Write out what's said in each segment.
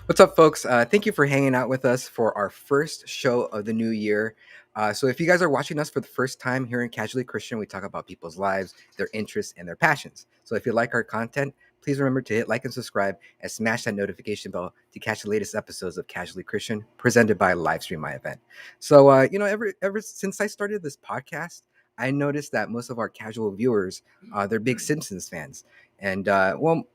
What's up, folks? Thank you for hanging out with us for our first show of the new year. So, if you guys are watching us for the first time here in Casually Christian, we talk about people's lives, their interests, and their passions. So, if you like our content, please remember to hit like and subscribe and smash that notification bell to catch the latest episodes of Casually Christian presented by Livestream My Event. So, ever since I started this podcast, I noticed that most of our casual viewers, they're big Simpsons fans. And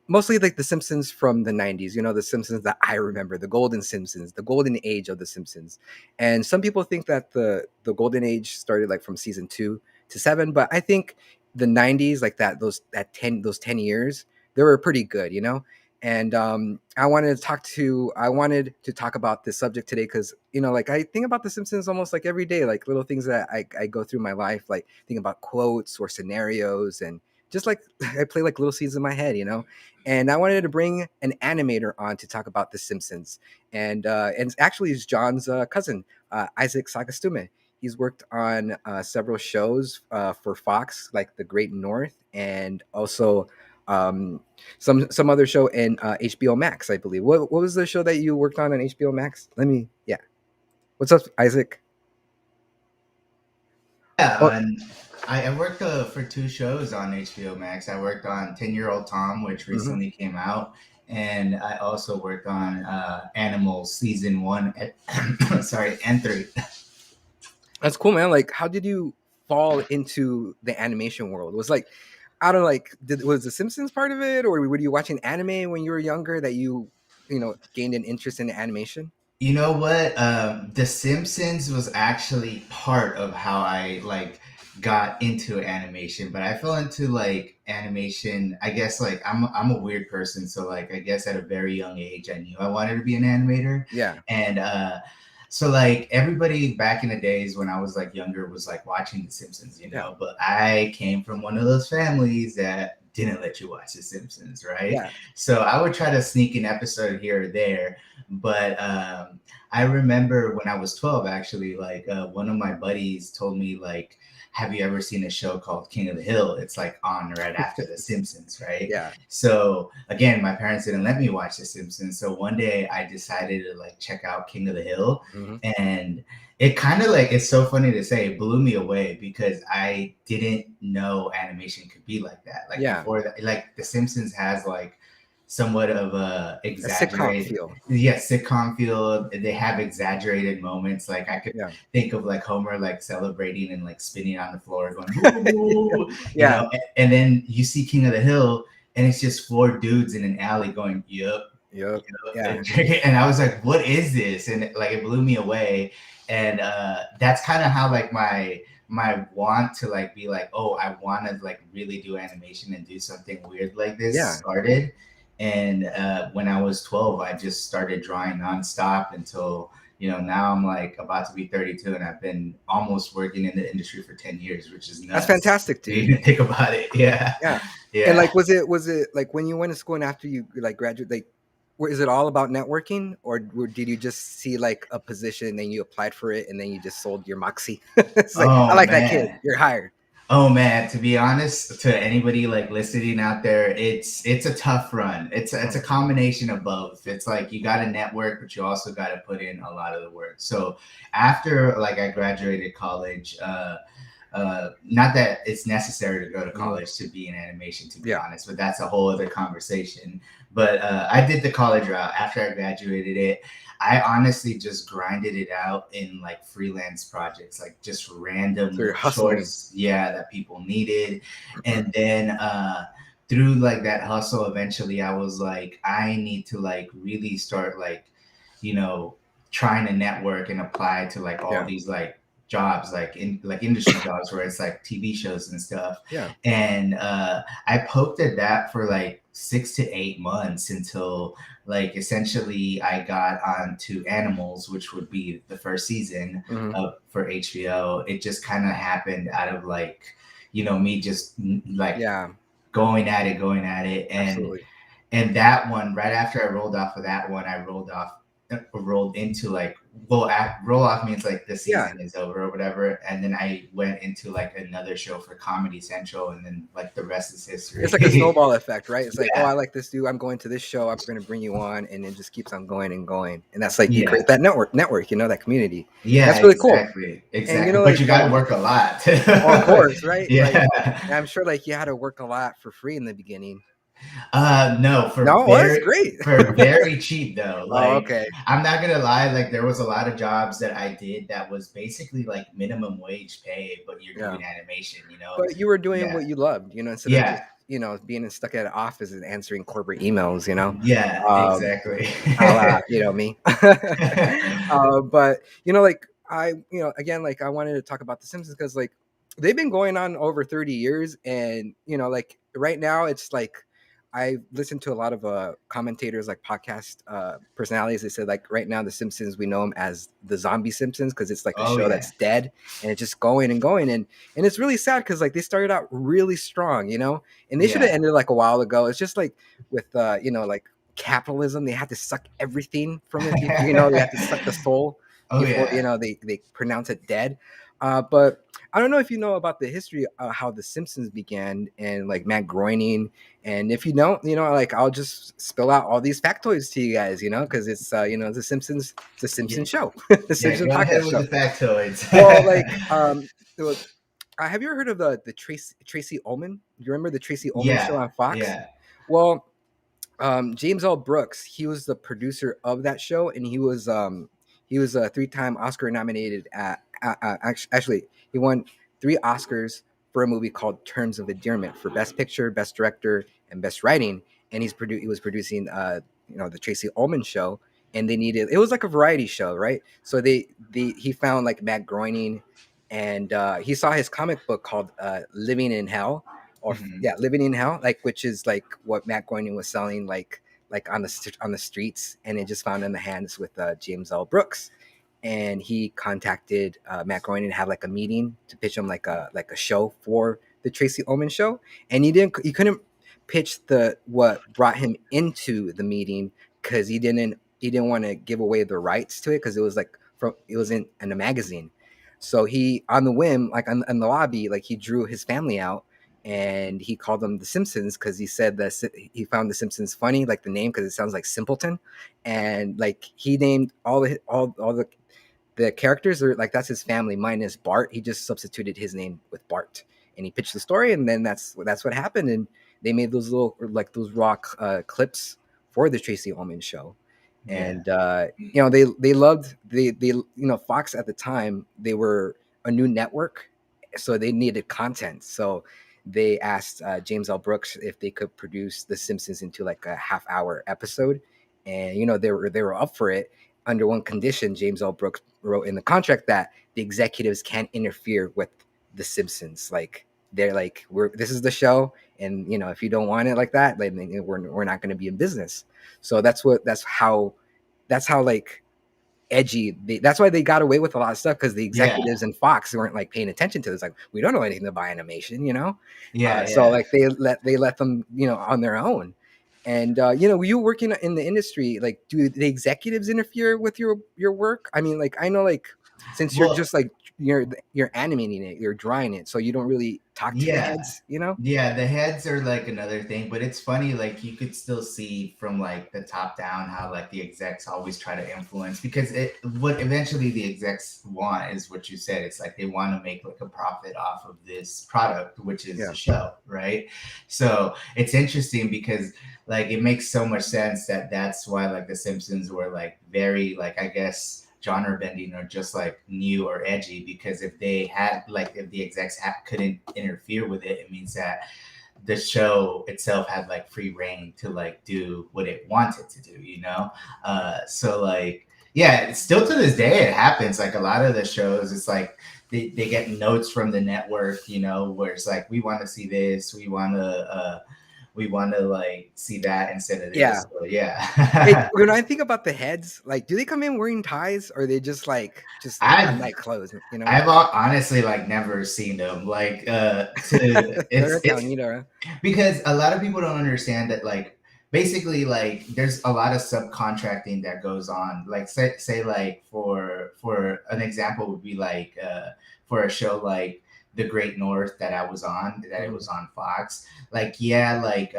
mostly like the Simpsons from the 90s, the Simpsons that I remember, the golden Simpsons, the golden age of the Simpsons. And some people think that the golden age started like from season 2 to 7, but I think the 90s, like those 10 years, they were pretty good. And I wanted to talk about this subject today because like I think about the Simpsons almost like every day, like little things that I go through my life, like think about quotes or scenarios, and just like I play like little scenes in my head. And I wanted to bring an animator on to talk about The Simpsons, and actually it's John's cousin, Isaac Sagastume. He's worked on several shows for Fox, like The Great North, and also um, some other show in HBO Max, I believe. What was the show that you worked on HBO Max? Yeah. What's up, Isaac? Yeah, Oh, and I worked for two shows on HBO Max. I worked on 10-Year-Old Tom, which mhm. recently came out, and I also worked on Animals season one, sorry, and three. That's cool, man. Like, how did you fall into the animation world? Was like, I don't know, like, was the Simpsons part of it, or were you watching anime when you were younger that you gained an interest in animation? You know what? The Simpsons was actually part of how I got into animation, but I fell into like animation. I guess like I'm a weird person, so like I guess at a very young age I knew I wanted to be an animator, Yeah, and so like everybody back in the days when I was like younger was like watching The Simpsons, yeah, but I came from one of those families that didn't let you watch The Simpsons, right? yeah. So I would try to sneak an episode here or there, but I remember when I was 12, actually, like one of my buddies told me, like, have you ever seen a show called King of the Hill? It's like on right after The Simpsons, right? Yeah. So again, my parents didn't let me watch The Simpsons. So one day I decided to like check out King of the Hill, Hmm. and it kind of like, it's so funny to say, it blew me away because I didn't know animation could be like that. Like Yeah. before that, like The Simpsons has like somewhat of a A sitcom exaggerated, feel. yeah, sitcom feel. They have exaggerated moments. Like I could Yeah. think of like Homer like celebrating and like spinning on the floor going boo, Yeah. and then you see King of the Hill and it's just four dudes in an alley going yup, Yep. Yeah. and drinking. And I was like, what is this? And like it blew me away. And that's kind of how like my want to like be like, oh, I want to like really do animation and do something weird like this Yeah. started. And when I was 12, I just started drawing nonstop until now I'm like about to be 32, and I've been almost working in the industry for 10 years, which is That's nuts. fantastic, You dude. even think about it. Yeah, Yeah. And yeah. like, was it like when you went to school and after you like graduate, like, is it all about networking, or did you just see like a position and then you applied for it and then you just sold your moxie? It's like, I Oh like that kid. man. You're hired. Oh man, to be honest, to anybody like listening out there, it's a tough run. It's a Mhm. combination of both. It's like you got to network, but you also got to put in a lot of the work. So after like I graduated college, not that it's necessary to go to Mhm. college to be in animation, to be Yeah. honest, but that's a whole other conversation. But I did the college route after I graduated it. I honestly just grinded it out in like freelance projects, like just So random you're little hustling. shorts, yeah, that people needed. And then through like that hustle, eventually I was like, I need to like really start like, you know, trying to network and apply to like all Yeah. these like jobs, like in like industry jobs where it's like TV shows and stuff. Yeah. And I poked at that for like 6 to 8 months until like essentially I got onto Animals, which would be the first season Hmm. of for HBO. It just kind of happened out of like, me just like Yeah. going at it, Absolutely. and that one, right after I rolled off of that one, I rolled into like, roll off means like the Yeah. season is over or whatever, and then I went into like another show for Comedy Central, and then like the rest is It's like a history. snowball effect, right? It's like, oh, I Yeah, like this dude. I'm going to this show. I'm going to bring you on, and it just keeps on going and going. And that's like you yeah, create that network, that community. yeah, That's really cool. exactly, And exactly. But you got to work a lot. oh, of course, right? Like, Yeah. I'm sure like you had to work a lot for free in the beginning. No, No, well, that's great. for very cheap though. Oh, Like, okay. I'm not gonna lie, like there was a lot of jobs that I did that was basically like minimum wage pay, but you're Yeah. doing animation, you know? But you were doing Yeah. what you loved, instead of just, Yeah. being stuck at an office and answering corporate emails. Yeah, Um, exactly. a la, me. But like again, like I wanted to talk about The Simpsons because like they've been going on over 30 years, and like right now it's like I listened to a lot of commentators, like podcast personalities. They said like right now The Simpsons, we know them as the zombie Simpsons because it's like a Oh show yeah. that's dead and it's just going and going, and it's really sad because like they started out really strong, and they should have Yeah. ended like a while ago. It's just like with like capitalism, they had to suck everything from it before, they had to suck the soul Oh before yeah. they pronounce it dead. But I don't know if you know about the history of how the Simpsons began and like Matt Groening, and if you don't, like I'll just spill out all these factoids to you guys, because it's the Simpsons, it's a Yeah. Simpsons show. The Yeah, Simpsons go ahead podcast with show. the factoids. Well, like well, have you ever heard of the Tracy Ullman? Do you remember the Tracy Ullman show Yeah, on Fox? yeah. Well, James L. Brooks, he was the producer of that show, and he was a three-time Oscar nominated. Actually, he won three Oscars for a movie called Terms of Endearment for Best Picture, Best Director, and Best Writing. And he was producing the Tracy Ullman show, and it was like a variety show, right? So he found like Matt Groening, and he saw his comic book called Living in Hell, or Mhm. yeah, Living in Hell, like which is like what Matt Groening was selling, like on the streets, and it just found in the hands with James L. Brooks, and he contacted Matt Groening to have like a meeting to pitch him like a show for the Tracy Ullman show, and he couldn't pitch the what brought him into the meeting because he didn't want to give away the rights to it because it was in a magazine. So he, on the whim, like in the lobby, like he drew his family out and he called them the Simpsons because he said that he found the Simpsons funny, like the name, because it sounds like simpleton, and like he named all the characters are like that's his family minus Bart. He just substituted his name with Bart, and he pitched the story, and then that's what happened, and they made those little like those rock clips for the Tracy Ullman show, Yeah. and they loved Fox at the time. They were a new network, so they needed content. So they asked James L. Brooks if they could produce The Simpsons into like a half-hour episode, and they were up for it under one condition. James L. Brooks wrote in the contract that the executives can't interfere with The Simpsons. Like they're like, this is the show, and if you don't want it like that, like we're not going to be in business. So that's how like edgy. That's why they got away with a lot of stuff because the Yeah. executives in Fox weren't like paying attention to this. Like we don't know anything about animation. Yeah, So yeah. like they let them on their own. And you working in the industry, like do the executives interfere with your work? I mean, like I know like since you're Well, just like you're animating it, you're drawing it, so you don't really talk to the yeah. heads. Yeah, the heads are like another thing, but it's funny, like you could still see from like the top down how like the execs always try to influence because what eventually the execs want is what you said. It's like they want to make like a profit off of this product, which is Yeah, the show, right? So it's interesting because like it makes so much sense that that's why like the Simpsons were like very like I guess genre bending or just like new or edgy because if they had like if the execs couldn't interfere with it, it means that the show itself had like free reign to like do what it wanted to do, so like yeah, still to this day it happens. Like a lot of the shows, it's like they get notes from the network, you know, where it's like, we want to see this, we want to like see that instead of Yeah. this. So yeah. When I think about the heads, like, do they come in wearing ties, or are they just like just on I've night clothes? You know, I've honestly like never seen them like to they're it's Italianito. because a lot of people don't understand that like basically like there's a lot of subcontracting that goes on, like say like for an example would be like for a show like The Great North that I was on, that it Mhm. was on Fox, like yeah, like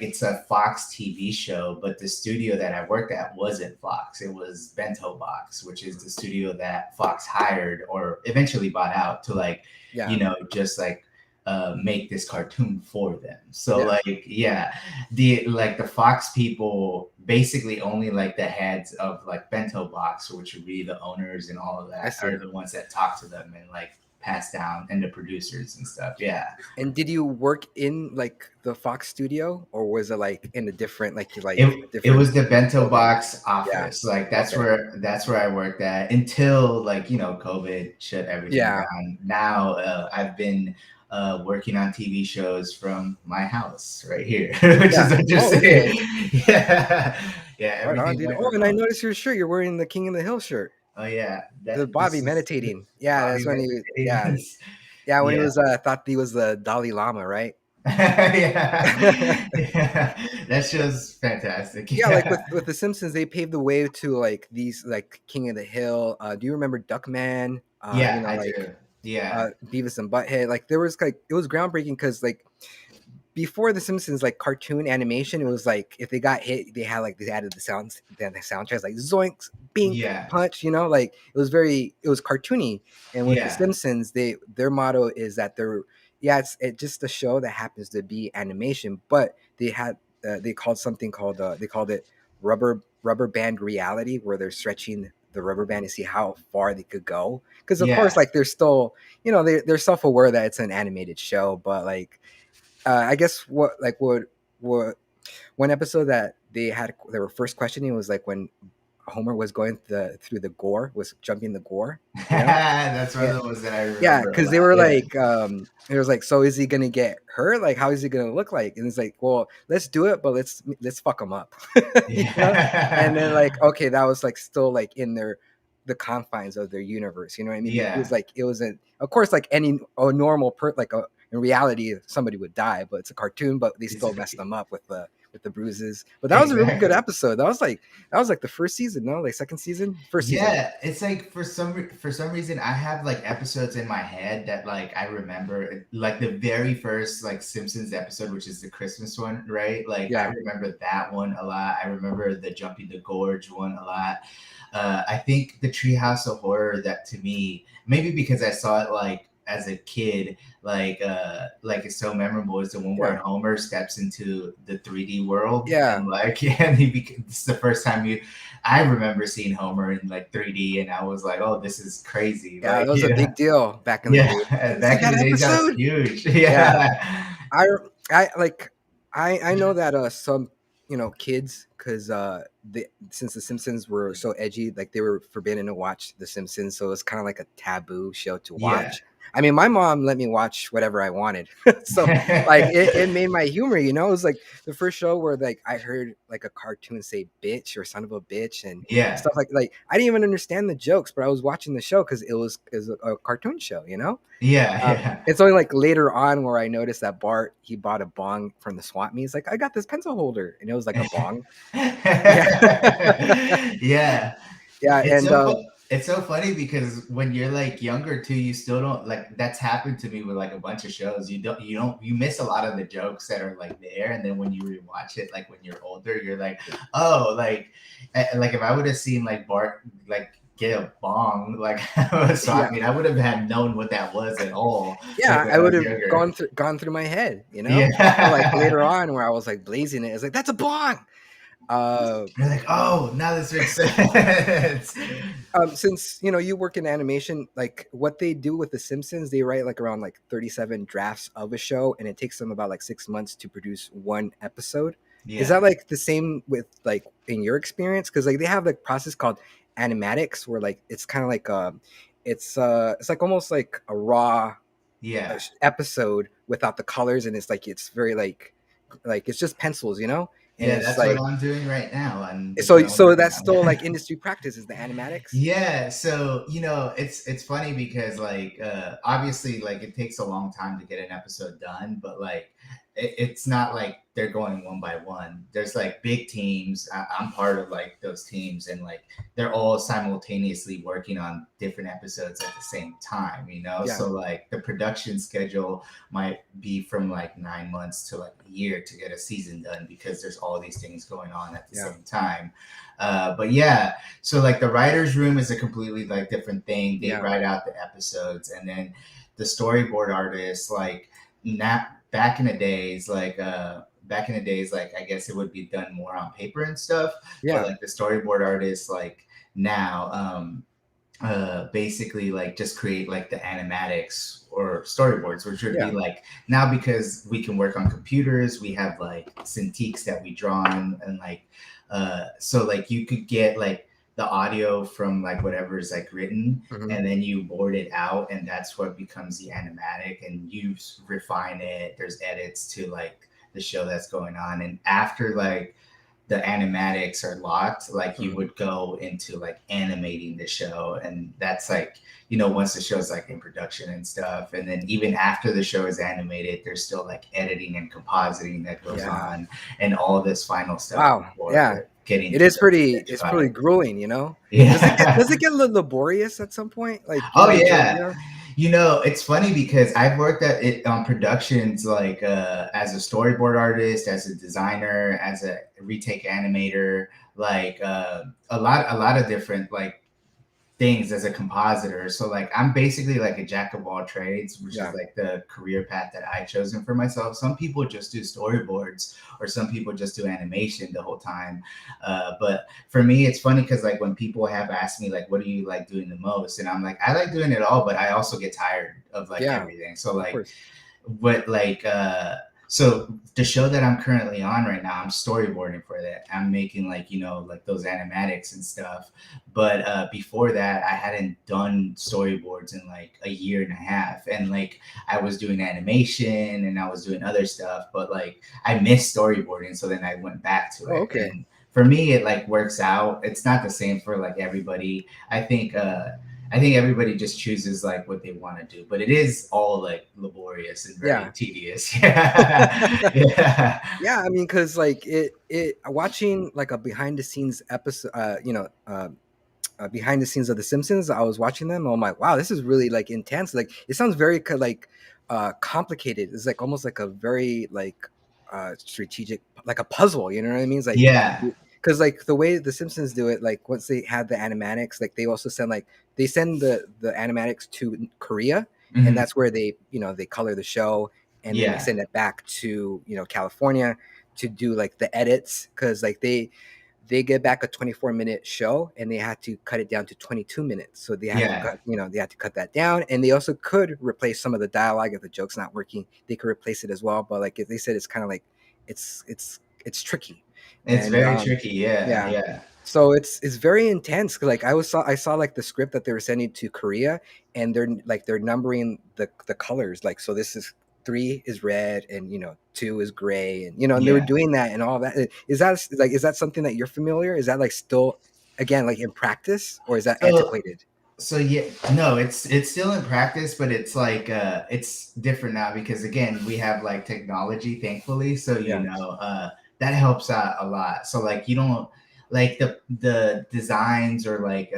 it's a Fox TV show, but the studio that I worked at wasn't Fox. It was Bento Box, which is the studio that Fox hired or eventually bought out to like, you Yeah, know, just like make this cartoon for them. So yeah. like yeah, the Fox people basically only like the heads of like Bento Box, which would be the owners and all of I that, are see. the ones that talk to them and like pass down, and the producers and stuff. Yeah. And did you work in like the Fox studio, or was it like in a different, like a It different was the Bento building? Box Yeah. office. Like Okay. that's where I worked at until like, you know, COVID shut everything Yeah. down. Now I've been working on TV shows from my house right here, which Yeah. is Oh, interesting. okay. Yeah, yeah, Right on, everything dude. went Oh, and I remote. noticed your shirt. You're wearing the King of the Hill shirt. Oh yeah, The that Bobby this is meditating. Yeah, that's Bobby when he. Yeah, meditating. yeah, when he Yeah. was thought he was the Dalai Lama, right? Yeah, yeah, that show's fantastic. Yeah, like Yeah, with the Simpsons, they paved the way to like these like King of the Hill. Do you remember Duckman? yeah, I do. Yeah, Beavis and Butthead. Like there was like it was groundbreaking because like before the Simpsons, like cartoon animation, it was like if they got hit, they had like they added the sounds, then the soundtracks like zoinks, bink, yeah, punch. You know, like it was cartoony. And with the yeah, Simpsons, their motto is that they're yeah, it's just a show that happens to be animation, but they called something called they called it rubber band reality, where they're stretching the rubber band to see how far they could go. Because of course, yeah. like they're still they're self aware that it's an animated show, but like I guess what one episode that they were first questioning was like when Homer was going through the gore, was jumping the gore, you know? That's one Yeah, of the ones that I yeah, remember a because they lot. were Yeah, like, it was like, so is he gonna get hurt? Like, how is he gonna look like? And it's like, well, let's do it, but let's fuck him up, you know? And then yeah, like, okay, that was like still like in the confines of their universe, you know what I mean? It was yeah. like it wasn't, of course, like any a normal like in reality somebody would die, but it's a cartoon, but they It's still messed them up with the bruises. But that was a really good exactly. episode. That was like the first season, no, like second season, first season. Yeah, it's like for some reason I have like episodes in my head that like I remember, like the very first like Simpsons episode, which is the Christmas one, right? Like I Yeah, remember that one a lot. I remember the Jumping the Gorge one a lot. I think the Treehouse of Horror, that to me, maybe because I saw it like as a kid, like it's so memorable, is the one where yeah, Homer steps into the 3D world yeah. and like yeah, and this is the first time you I remember seeing Homer in like 3D, and I was like, "Oh, this is crazy!" Yeah, Like, that was a yeah, big deal back in the day. yeah. It's like Back in that the days, that was episode. huge. Yeah, Yeah, I like I know that some kids because since the Simpsons were so edgy, like they were forbidden to watch the Simpsons, so it was kind of like a taboo show to yeah, watch. I mean, my mom let me watch whatever I wanted, so like it made my humor. It was like the first show where like I heard like a cartoon say "bitch" or "son of a bitch" and yeah, stuff like I didn't even understand the jokes, but I was watching the show because it was a cartoon show, yeah, um, yeah. it's only like later on where I noticed that Bart he bought a bong from the swap meet. He's like, I got this pencil holder, and it was like a bong. Yeah, Yeah. yeah, It's and so it's so funny because when you're like younger too, you still don't like, that's happened to me with like a bunch of shows. You miss a lot of the jokes that are like there, and then when you rewatch it, like when you're older, you're like, oh, like if I would have seen like Bart like get a bong like so I yeah, mean I would have had known what that was at all, like yeah, when I I would was have younger. gone through my head, until like Yeah. later on where I was like blazing it. It's like that's a bong. Uh, You're like, oh, now this makes sense. since you work in animation, like what they do with the Simpsons, they write like around like 37 drafts of a show, and it takes them about like 6 months to produce one episode. Is Yeah. that like the same with like in your experience? Because like they have like process called animatics, where like it's kind of like it's like almost like a raw Yeah. episode without the colors, and it's like it's very like it's just pencils, and Yeah, it's that's what like I'm doing right now on the so show I'm so working that's still on. like industry practice is the animatics. Yeah, so it's funny because like obviously like it takes a long time to get an episode done, but like it's not like they're going one by one. There's like big teams. I'm part of like those teams, and like they're all simultaneously working on different episodes at the same time. Yeah, So like the production schedule might be from like 9 months to like a year to get a season done because there's all these things going on at the yeah, same time. But yeah, so like the writers room is a completely like different thing. They yeah, write out the episodes, and then the storyboard artists, like not back in the days, like I guess it would be done more on paper and stuff, but yeah. like the storyboard artists like now basically like just create like the animatics or storyboards, which would be Yeah. like now because we can work on computers, we have like Cintiqs that we draw on, and like so like you could get like the audio from like whatever is like written, Hmm. and then you board it out, and that's what becomes the animatic, and you refine it. There's edits to like the show that's going on, and after like the animatics are locked, like you Hmm. would go into like animating the show. And that's like, once the show's like in production and stuff. And then even after the show is animated, there's still like editing and compositing that goes Yeah. on and all this final stuff Wow. before Yeah. getting It to is the pretty. finished It's pretty product. grueling. Does Yeah. it get a little laborious at some point? Like Oh enjoy? yeah. It's funny because I've worked at it on productions like as a storyboard artist, as a designer, as a retake animator, like a lot of different like things as a compositor. So like I'm basically like a jack of all trades, which is Yeah. like the career path that I chosen for myself. Some people just do storyboards, or some people just do animation the whole time. But for me, it's funny because like when people have asked me like, what do you like doing the most? And I'm like, I like doing it all, but I also get tired of like Yeah. everything. So Of like course. what like so the show that I'm currently on right now, I'm storyboarding for that. I'm making like like those animatics and stuff. But before that, I hadn't done storyboards in like a year and a half, and like I was doing animation and I was doing other stuff, but like I missed storyboarding, so then I went back to Oh, it. okay. And for me, it like works out. It's not the same for like everybody. I think everybody just chooses like what they want to do, but it is all like laborious and very Yeah. tedious. Yeah. Yeah. I mean, because like it watching like a behind the scenes episode, behind the scenes of The Simpsons. I was watching them. I'm like, wow, this is really like intense. Like it sounds very like complicated. It's like almost like a very like strategic, like a puzzle. You know what I mean? It's like Yeah. because like the way The Simpsons do it, like once they have the animatics, like they also send the animatics to Korea, and Mhm. that's where they they color the show, and then they Yeah. send it back to California to do like the edits because like they get back a 24-minute show and they had to cut it down to 22 minutes. So they had to Yeah. cut that down, and they also could replace some of the dialogue if the joke's not working. They could replace it as well, but like they said, it's kind of like it's tricky, It's and very tricky. Yeah. yeah. Yeah. So it's very intense. 'Cause, like I saw like the script that they were sending to Korea, and they're numbering the colors. Like so, this is three is red, and two is gray, and and they were Yeah. doing that and all that. Is that something that you're familiar? Is that like still again like in practice, or is that So antiquated? So yeah, no, it's still in practice, but it's like it's different now because again, we have like technology, thankfully. So Yeah, that helps out a lot. So like you don't like the designs or like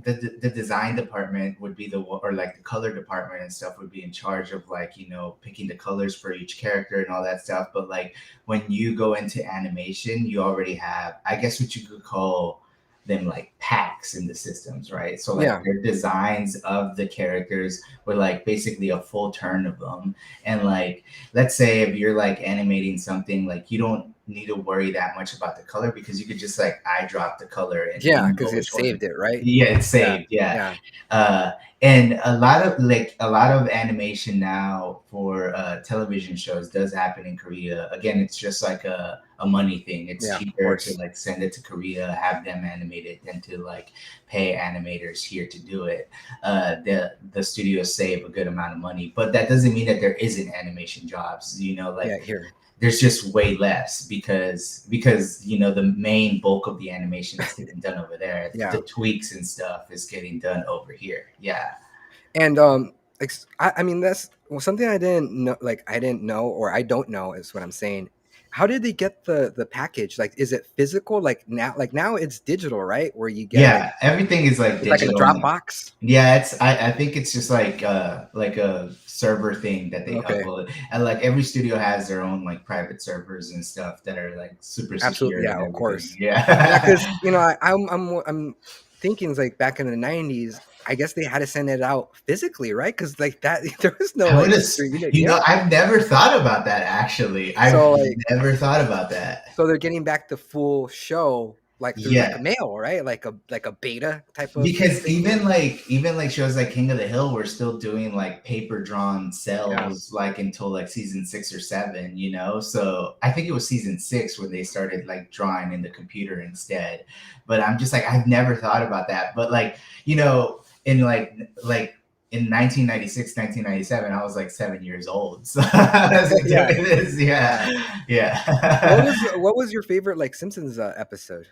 the design department would be or like the color department and stuff would be in charge of like picking the colors for each character and all that stuff. But like when you go into animation, you already have, I guess, what you could call them like packs in the systems, right? So like yeah, their designs of the characters were like basically a full turn of them. And like let's say if you're like animating something, like you don't need to worry that much about the color because you could just like eye drop the color and Yeah, you know because it which one. saved it, right? Yeah, it's Yeah, saved. Yeah. yeah, uh, and a lot of animation now for television shows does happen in Korea. Again, it's just like a money thing. It's yeah, of cheaper to course. like send it to Korea, have them animate it, than to like pay animators here to do it. The studios save a good amount of money, but that doesn't mean that there isn't animation jobs. You know, Yeah, like here. there's just way less because you know the main bulk of the animation is getting done over there. Yeah. The tweaks and stuff is getting done over here. Yeah. And I mean that's something I didn't know. Like I didn't know, or I don't know, is what I'm saying. How did they get the package? Like, is it physical? Like now it's digital, right? Where you get like Yeah, everything is like it's like in a digital. Dropbox. Yeah, I think it's just like a server thing that they Okay, upload. And like every studio has their own like private servers and stuff that are like super absolutely, secure yeah, and of everything. course. Yeah, Yeah. because I'm thinking it's like back in the '90s. I guess they had to send it out physically, right? Because like that, there was no I would like have, streaming. you know, Yeah, I've never thought about that actually. I've so like never thought about that. so they're getting back the full show like through like a Yeah. mail, right? Like a beta type of Because thing. even like shows like King of the Hill were still doing like paper drawn Yeah. cells like until like season 6 or 7, you know. So I think it was season 6 when they started like drawing in the computer instead. But I'm just like I've never thought about that. But like you know in like in 1996, 1997, I was like 7 years old. So I was Yeah. doing this. Yeah. Yeah. Yeah. What was your favorite like Simpsons episode?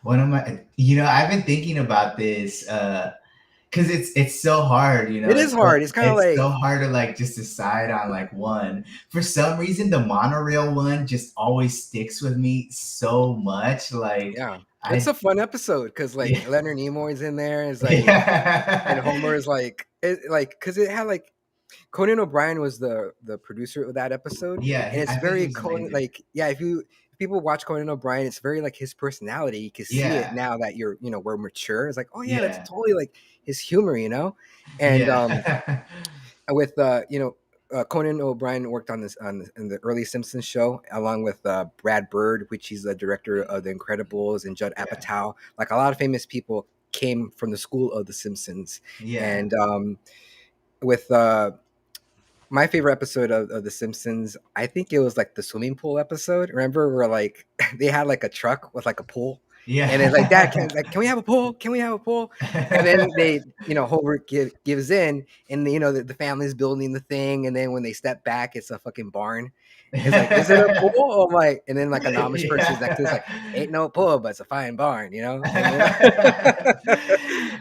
One of my, I've been thinking about this because it's so hard, It is hard. It's kind of it's so like hard to like just decide on like one. For some reason, the monorail one just always sticks with me so much. Like yeah. It's I, a fun episode because like yeah, Leonard Nimoy's in there. Is like and yeah, Homer is like because it had like Conan O'Brien was the producer of that episode, and yeah. it's I think he very was Conan amazing. like yeah. If people watch Conan O'Brien, it's very like his personality. You can see it Yeah, now that we're mature. It's like oh yeah, that's yeah, totally like his humor, and yeah, with Conan O'Brien worked on this in the early Simpsons show along with Brad Bird, which he's the director of The Incredibles, and Judd yeah, Apatow. Like a lot of famous people came from the school of The Simpsons, yeah, and with my favorite episode of The Simpsons, I think it was like the swimming pool episode. Remember where like they had like a truck with like a pool, and it's like, Dad, can we have a pool? Can we have a pool? And then yeah. they, Homer gives in, and the family's building the thing, and then when they step back, it's a fucking barn. It's like, is it a pool? Oh my! And then like an Amish person's next to it's like, ain't no pool, but it's a fine barn. I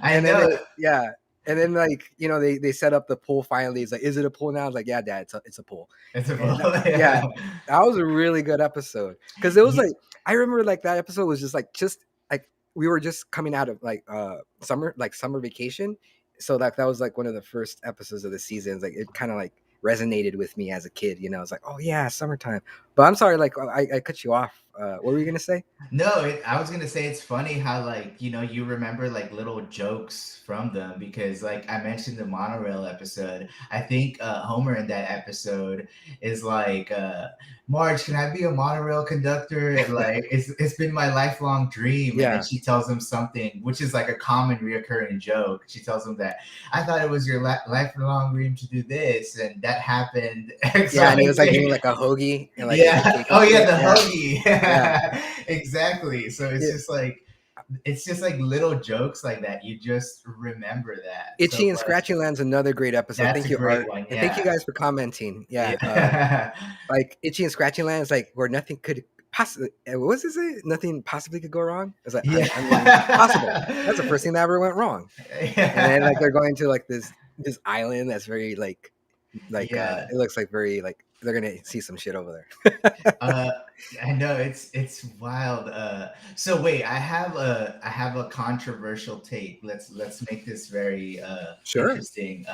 And then know. yeah, and then like they set up the pool finally. It's like, is it a pool now? I was like, yeah, Dad, it's a pool. It's a And yeah. yeah, that was a really good episode because it was Yeah, like I remember like that episode was just like we were just coming out of like summer vacation, so that was like one of the first episodes of the seasons. Like it kind of like resonated with me as a kid. It's like, oh yeah, summertime. But I'm sorry, like I cut you off. What were you gonna say? no, I was gonna say it's funny how like you remember like little jokes from them because like I mentioned the monorail episode. I think Homer in that episode is like, Marge, can I be a monorail conductor? And like it's been my lifelong dream. And then Yeah, she tells him something which is like a common reoccurring joke. She tells him that I thought it was your lifelong dream to do this, and that happened X, yeah, Y, and he was like Z. getting like a hoagie and like with the Yeah. cake and Oh yeah, shit. the Yeah, yeah. hoagie. Exactly. So it's just like little jokes like that. You just remember that so Itchy and much. Scratchy Land's another great episode. That's Thank a you, great Art, one. and thank you Yeah. guys for commenting. Yeah, Yeah. like Itchy and Scratchy Land is like where nothing could possibly. What was it? Say? Nothing possibly could go wrong. It's like Yeah. I mean, possible. That's the first thing that ever went wrong. And then like Yeah. they're going to like this island that's very like Yeah. it looks like very like they're gonna see some shit over there. Uh, I know it's wild. So wait, I have a controversial take. Let's make this very Sure. interesting.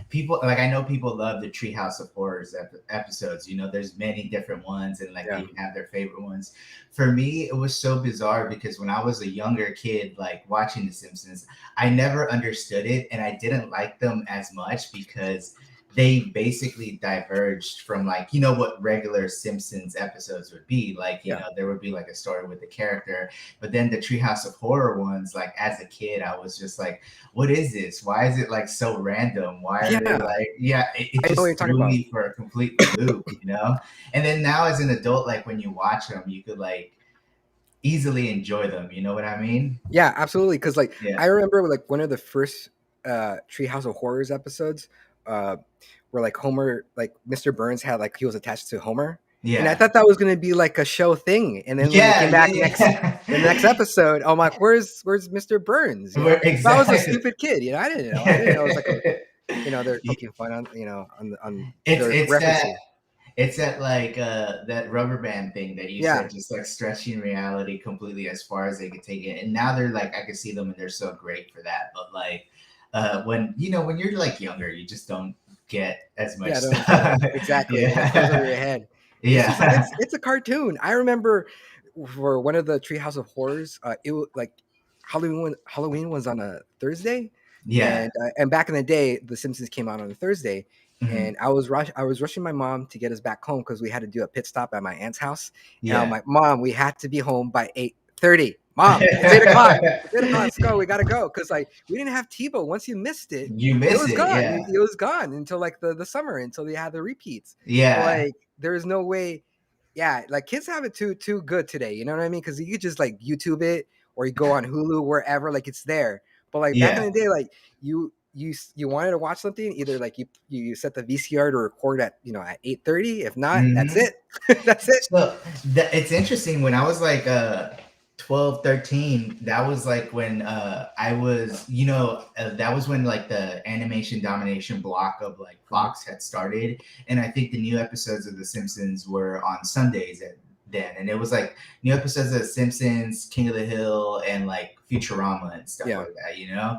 People like I know people love the Treehouse of Horrors episodes. There's many different ones, and like they Yeah. even have their favorite ones. For me, it was so bizarre because when I was a younger kid, like watching The Simpsons, I never understood it, and I didn't like them as much because they basically diverged from like, you know, what regular Simpsons episodes would be. Like, you Yeah. know, there would be like a story with the character, but then the Treehouse of Horror ones, like as a kid, I was just like, what is this? Why is it like so random? Why are they Yeah. like, yeah, it I know what you're just talking threw about. me for a complete loop, you know? And then now as an adult, like when you watch them, you could like easily enjoy them. You know what I mean? Yeah, absolutely. Because like Yeah. I remember like one of the first Treehouse of Horrors episodes, uh, where like Homer, like Mr. Burns had like he was attached to Homer, and I Yeah. thought that was gonna be like a show thing. And then when they Yeah. came back Yeah. the next episode, I'm like, where's Mr. Burns? You know, but I was a Exactly. stupid kid. You know, I didn't know. I didn't know it was like a they're poking fun on on their It's that references. it's that like that rubber band thing that you Yeah, said, just like stretching reality completely as far as they could take it. And now they're like, I can see them and they're so great for that. But like when you know when you're like younger, you just don't get as much yeah, I don't get it stuff. exactly. It like goes over Yeah. your head. It's just like Yeah. it's a cartoon. I remember for one of the Treehouse of Horrors, it was like Halloween was on a Thursday, Yeah. and back in the day, The Simpsons came out on a Thursday, Mhm. and I was rushing my mom to get us back home because we had to do a pit stop at my aunt's house, and I'm Yeah. like, Mom, we had to be home by 8:30. Mom, it's 8 o'clock. It's 8 o'clock. Let's go. We gotta go because like we didn't have TiVo. Once you missed it, You it miss was it, gone. yeah. It was gone until like the summer until they had the repeats. But Yeah. like there is no way. Yeah, like kids have it too good today. You know what I mean? Because you could just like YouTube it or you go on Hulu wherever, like it's there. But like back in Yeah. the day, like you wanted to watch something, either like you set the VCR to record at at 8:30. If not, that's Mhm. it. That's it. So it's interesting. When I was like 12, 13, that was like when I was, you know, that was when like the animation domination block of like Mhm. Fox had started. And I think the new episodes of The Simpsons were on Sundays then. And it was like new episodes of The Simpsons, King of the Hill, and like Futurama and stuff Yeah. like that, you know,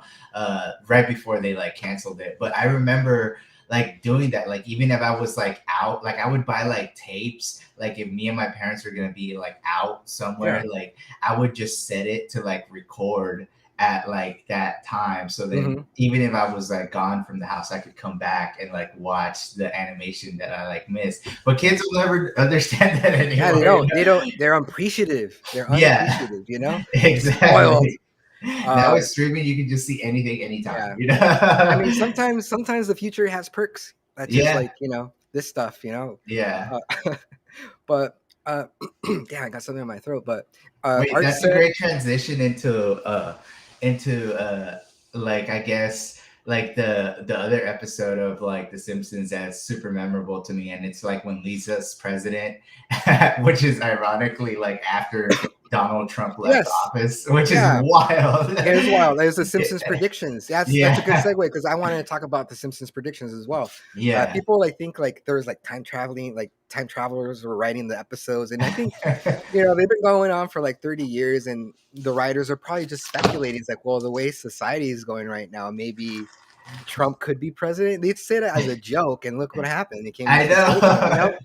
right before they like canceled it. But I remember like doing that, like even if I was like out, like I would buy like tapes, like if me and my parents were gonna be like out somewhere, Yeah. like I would just set it to like record at like that time, so then Hmm. even if I was like gone from the house, I could come back and like watch the animation that I like missed. But kids will never understand that Yeah, anymore, you know? they don't. They're unappreciative. They're Yeah. unappreciative. You know, spoiled. Exactly. Now Um, with streaming you can just see anything anytime, yeah. you I know? mean, sometimes the future has perks. That's just Yeah. like this stuff. Yeah. Uh, but damn, I got something in my throat. But Wait, Art that's a said great transition into like I guess like the other episode of like The Simpsons that's super memorable to me, and it's like when Lisa's president, which is ironically like after Donald Trump left yes, office, which is yeah. wild. It is wild. There's the Simpsons predictions. That's a good Yeah, segue because I wanted to talk about the Simpsons predictions as well. yeah. People like think like there was like time travelers were writing the episodes, and I think they've been going on for like 30 years, and the writers are probably just speculating. It's like, well, the way society is going right now, maybe Trump could be president. They say that as a joke, and look what happened. It came to I fruition. know.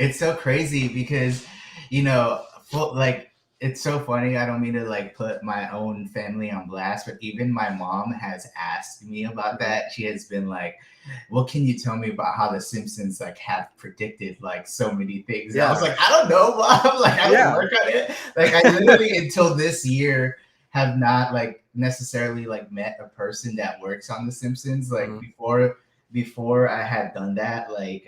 It's so crazy because you know like it's so funny. I don't mean to like put my own family on blast, but even my mom has asked me about Mhm. that. She has been like, what can you tell me about how the Simpsons like have predicted like so many things? And I was Yeah, like, I don't know, mom. Like I don't yeah, work on it. Like I literally until this year have not like necessarily like met a person that works on the Simpsons. Like mhm. before I had done that, like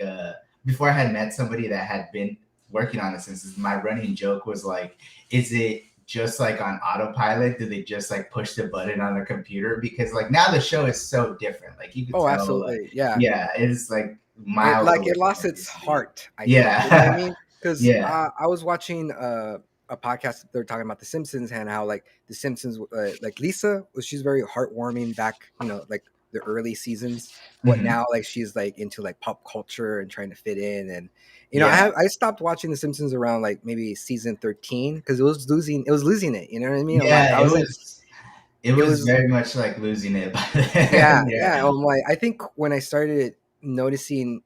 before I had met somebody that had been working on the Simpsons, my running joke was like, is it just like on autopilot? Do they just like push the button on the computer? Because like now the show is so different. Like you could Oh, tell like absolutely. Yeah. yeah, it's like It miles like away it from lost what it its used to be. heart, I think. You know what I Yeah. mean? Because Yeah. I was watching a podcast. They're talking about The Simpsons and how like The Simpsons, like Lisa was she's very heartwarming back, like the early seasons. But Hmm. now like she's like into like pop culture and trying to fit in. And Yeah. I stopped watching The Simpsons around like maybe season 13 because it was losing it. You know what I mean? I'm like Yeah, I was like it it was was very much like losing it by yeah, then. yeah. Yeah. I'm like I think when I started noticing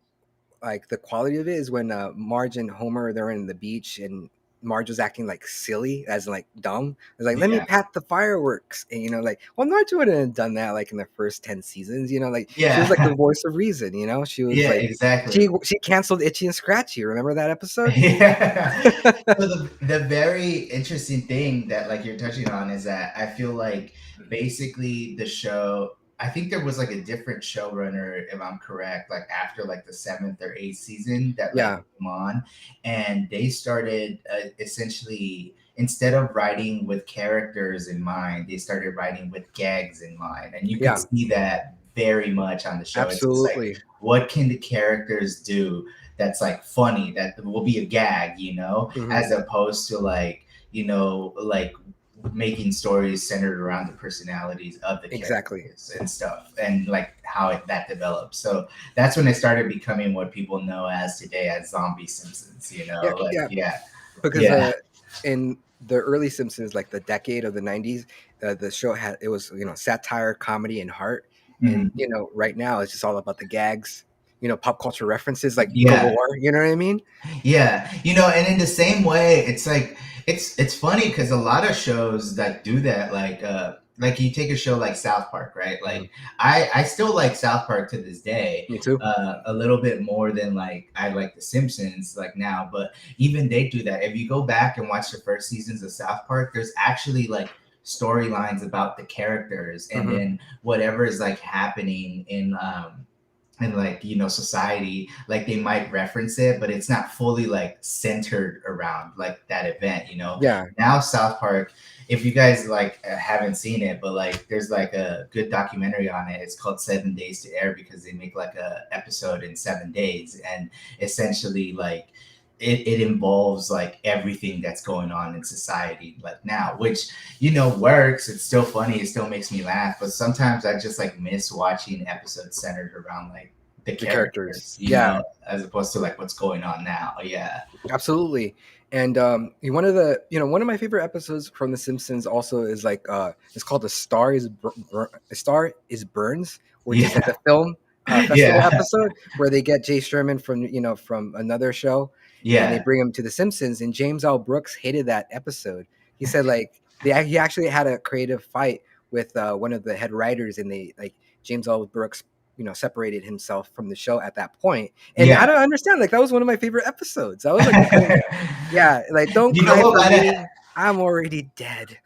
like the quality of it is when Marge and Homer they're in the beach and Marge was acting like silly, as in like dumb. It's like, let me Yeah. pat the fireworks, and like, well, Marge wouldn't have done that like in the first 10 seasons. Like she was like Yeah. the voice of reason. She was Yeah, like exactly. she canceled Itchy and Scratchy. Remember that episode? Yeah. So the very interesting thing that like you're touching on is that I feel like basically the show, I think there was like a different showrunner, if I'm correct, like after like the seventh or eighth season that like Yeah, came on, and they started essentially instead of writing with characters in mind, they started writing with gags in mind, and you could yeah, see that very much on the show. It's just like, absolutely. what can the characters do that's like funny, that will be a gag, Hmm. as opposed to like, like making stories centered around the personalities of the Exactly. characters and stuff, and like how that develops. So that's when it started becoming what people know as today as zombie Simpsons, Yeah, like yeah. yeah. Because Yeah. in the early Simpsons, like the decade of the '90s, the show had it was satire, comedy, and heart. And Mhm. right now it's just all about the gags, pop culture references like Yeah. galore. You know what I mean? Yeah, and in the same way, it's like it's funny because a lot of shows that do that, like you take a show like South Park, right? Mhm. Like I still like South Park to this day, Me too. a little bit more than like I like The Simpsons like now, but even they do that. If you go back and watch the first seasons of South Park, there's actually like storylines about the characters, and Hmm. then whatever is like happening in like society, like they might reference it, but it's not fully like centered around like that event. Yeah. Now South Park, if you guys like haven't seen it, but like there's like a good documentary on it. It's called 7 Days to Air, because they make like a episode in 7 days, and essentially like it involves like everything that's going on in society like now, which works. It's still funny, it still makes me laugh, but sometimes I just like miss watching episodes centered around like the The characters. characters, Yeah. as opposed to like what's going on now. Yeah. Absolutely. And one of my favorite episodes from The Simpsons also is like it's called A Star Is Burns, which is like Yeah. the film festival Yeah. episode where they get Jay Sherman from from another show, and they Yeah. bring him to The Simpsons. And James L. Brooks hated that episode. He said like he actually had a creative fight with one of the head writers, and they like James L. Brooks separated himself from the show at that point. And I Yeah. don't understand. Like that was one of my favorite episodes. I was like, okay, yeah, like don't you know cry what for might have me. I'm already dead.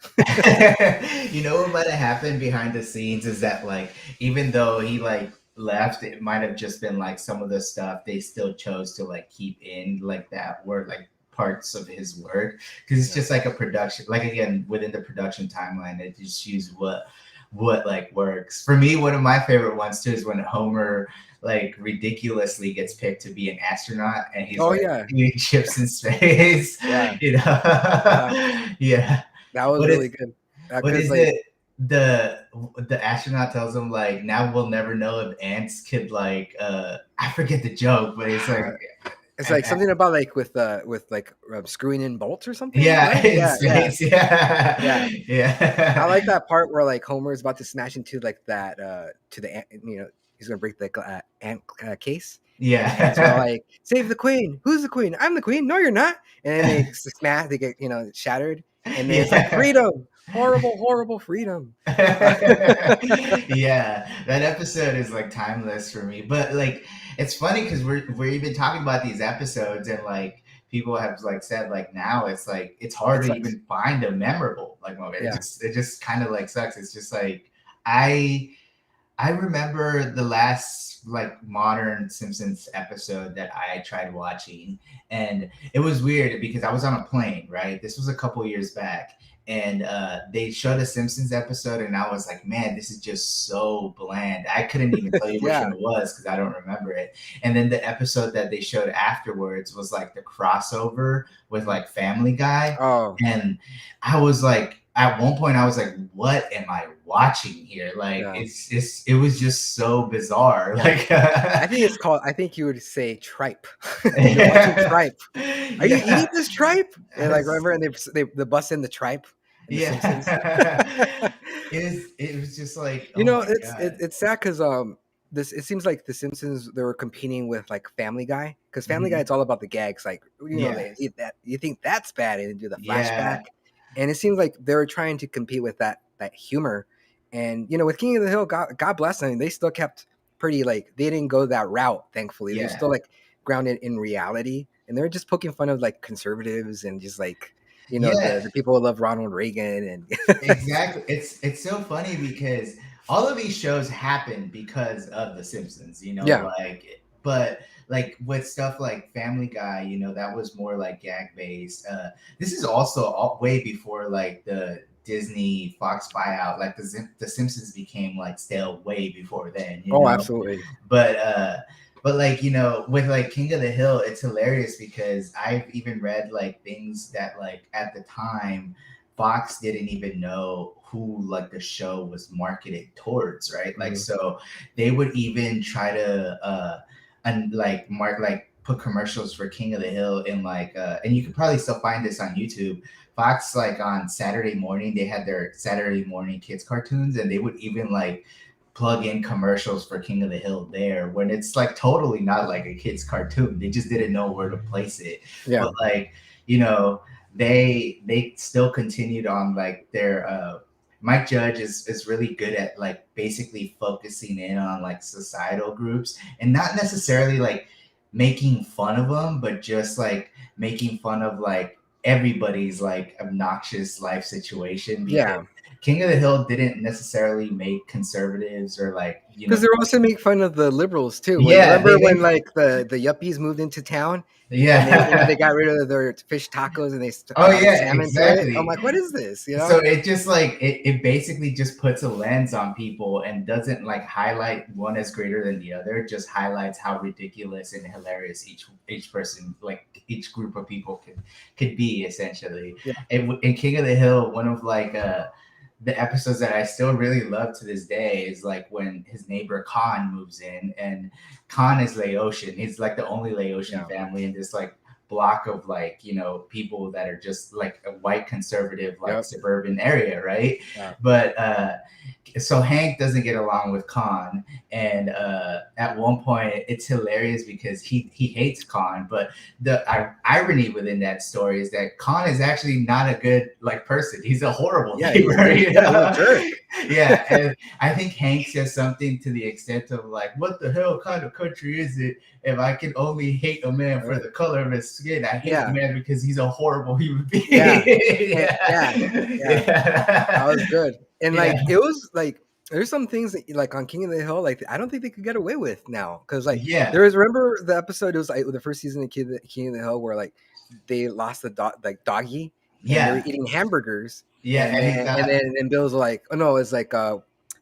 you know what might have happened behind the scenes is that like even though he like left, it might have just been like some of the stuff they still chose to like keep in like that were like parts of his work, because it's Yeah. just like a production, like again within the production timeline, they just use what like works. For me, one of my favorite ones too is when Homer like ridiculously gets picked to be an astronaut, and he's Oh like yeah, eating chips in space. yeah. you know Uh, yeah. that was what is really good. what Because is like, it? The astronaut tells him like, now we'll never know if ants could like I forget the joke, but it's like it's like something about like with like screwing in bolts or something, yeah, right? in Yeah, yeah, space. Yeah. yeah. I like Yeah. that part where like Homer is about to smash into like that to the he's gonna break the ant case, and the ants are all Yeah. like, "Save the queen! Who's the queen? I'm the queen! No, you're not!" And then they smash, they get shattered, and then it's like Yeah. freedom, horrible, horrible freedom. Yeah, that episode is like timeless for me. But like, it's funny because we're even talking about these episodes, and like people have like said like now it's like it's hard It to sucks. even find a memorable like moment. It Yeah. just kind of like sucks. It's just like I I remember the last like modern Simpsons episode that I tried watching, and it was weird because I was on a plane, right? This was a couple years back, and they showed a Simpsons episode, and I was like, man, this is just so bland. I couldn't even tell you which one Yeah. it was because I don't remember it. And then the episode that they showed afterwards was like the crossover with like Family Guy, Oh, and I was like, at one point, I was like, "What am I watching here?" Like, yeah. it was just so bizarre. Yeah. Like, I think it's called. I think you would say tripe. You're watching yeah, tripe. Are you eating yeah, this tripe? And like remember, and they bust in the tripe in The Simpsons. yeah. It was just like, oh my It's god. it's sad because this it seems like the Simpsons, they were competing with like Family Guy, because Family Guy, Mhm. it's all about the gags, like Yeah. they that you think that's bad and they do the flashback, Yeah. and it seems like they were trying to compete with that humor, and with King of the Hill, God bless them, they still kept pretty, like, they didn't go that route. Thankfully, they're Yeah. still like grounded in reality, and they're just poking fun of like conservatives and just like Yeah. the people who love Ronald Reagan and Exactly. It's so funny because all of these shows happen because of The Simpsons, yeah. like, but like with stuff like Family Guy, that was more like gag based. This is also way before like the Disney Fox buyout. Like the Simpsons became like stale way before then, Oh, absolutely. but like with like King of the Hill, it's hilarious because I've even read like things that like at the time Fox didn't even know who like the show was marketed towards, right? Like, Mhm. so they would even try to and like mark like put commercials for King of the Hill in like and you could probably still find this on YouTube. Fox, like on Saturday morning, they had their Saturday morning kids cartoons, and they would even like plug in commercials for King of the Hill there when it's like totally not like a kid's cartoon. They just didn't know where to place it. Yeah. But like, you know, they still continued on like their Mike Judge is really good at like basically focusing in on like societal groups and not necessarily like making fun of them, but just like making fun of like everybody's like obnoxious life situation because Yeah. King of the Hill didn't necessarily make conservatives or like, Because they're also make fun of the liberals too. When yeah, remember they when make, like the yuppies moved into town and they they yeah. got rid of their fish tacos and they Oh added yeah, salmon to it. I'm exactly. like, what is this? So it just like it basically just puts a lens on people and doesn't like highlight one as greater than the other, just highlights how ridiculous and hilarious each person, like each group of people could be essentially. Yeah. In King of the Hill, one of like the episodes that I still really love to this day is like when his neighbor Khan moves in, and Khan is Laotian. He's like the only Laotian Yeah. family in this like block of like people that are just like a white conservative like Yep. suburban area, right? Yeah. But so Hank doesn't get along with Khan, and at one point it's hilarious because he hates Khan, but the irony within that story is that Khan is actually not a good like person. He's a horrible Yeah. neighbor, He's a jerk. yeah, and I think Hank says something to the extent of like, "What the hell kind of country is it if I can only hate a man for the color of his skin? I hate a Yeah. man because he's a horrible human being." Yeah. Yeah. yeah, Yeah. That was yeah, good. And yeah, like it was like there's some things that like on King of the Hill, like I don't think they could get away with now. Cause like yeah, there was, remember the episode, it was like the first season of King of the Hill where like they lost the dog, like doggy, and they were yeah, eating hamburgers, yeah, and and he got then Bill's like, oh no, it's like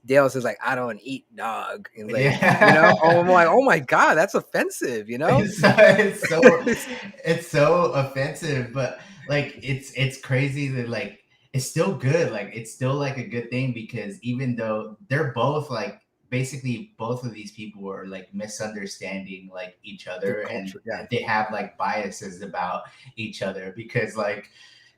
Dale says like, I don't eat dog. And like, oh, I'm yeah. like, oh my god, that's offensive, It's so it's so offensive, but like it's crazy that like it's still good. Like it's still like a good thing because even though they're both like basically both of these people are like misunderstanding like each The other and culture, yeah. they have like biases about each other because like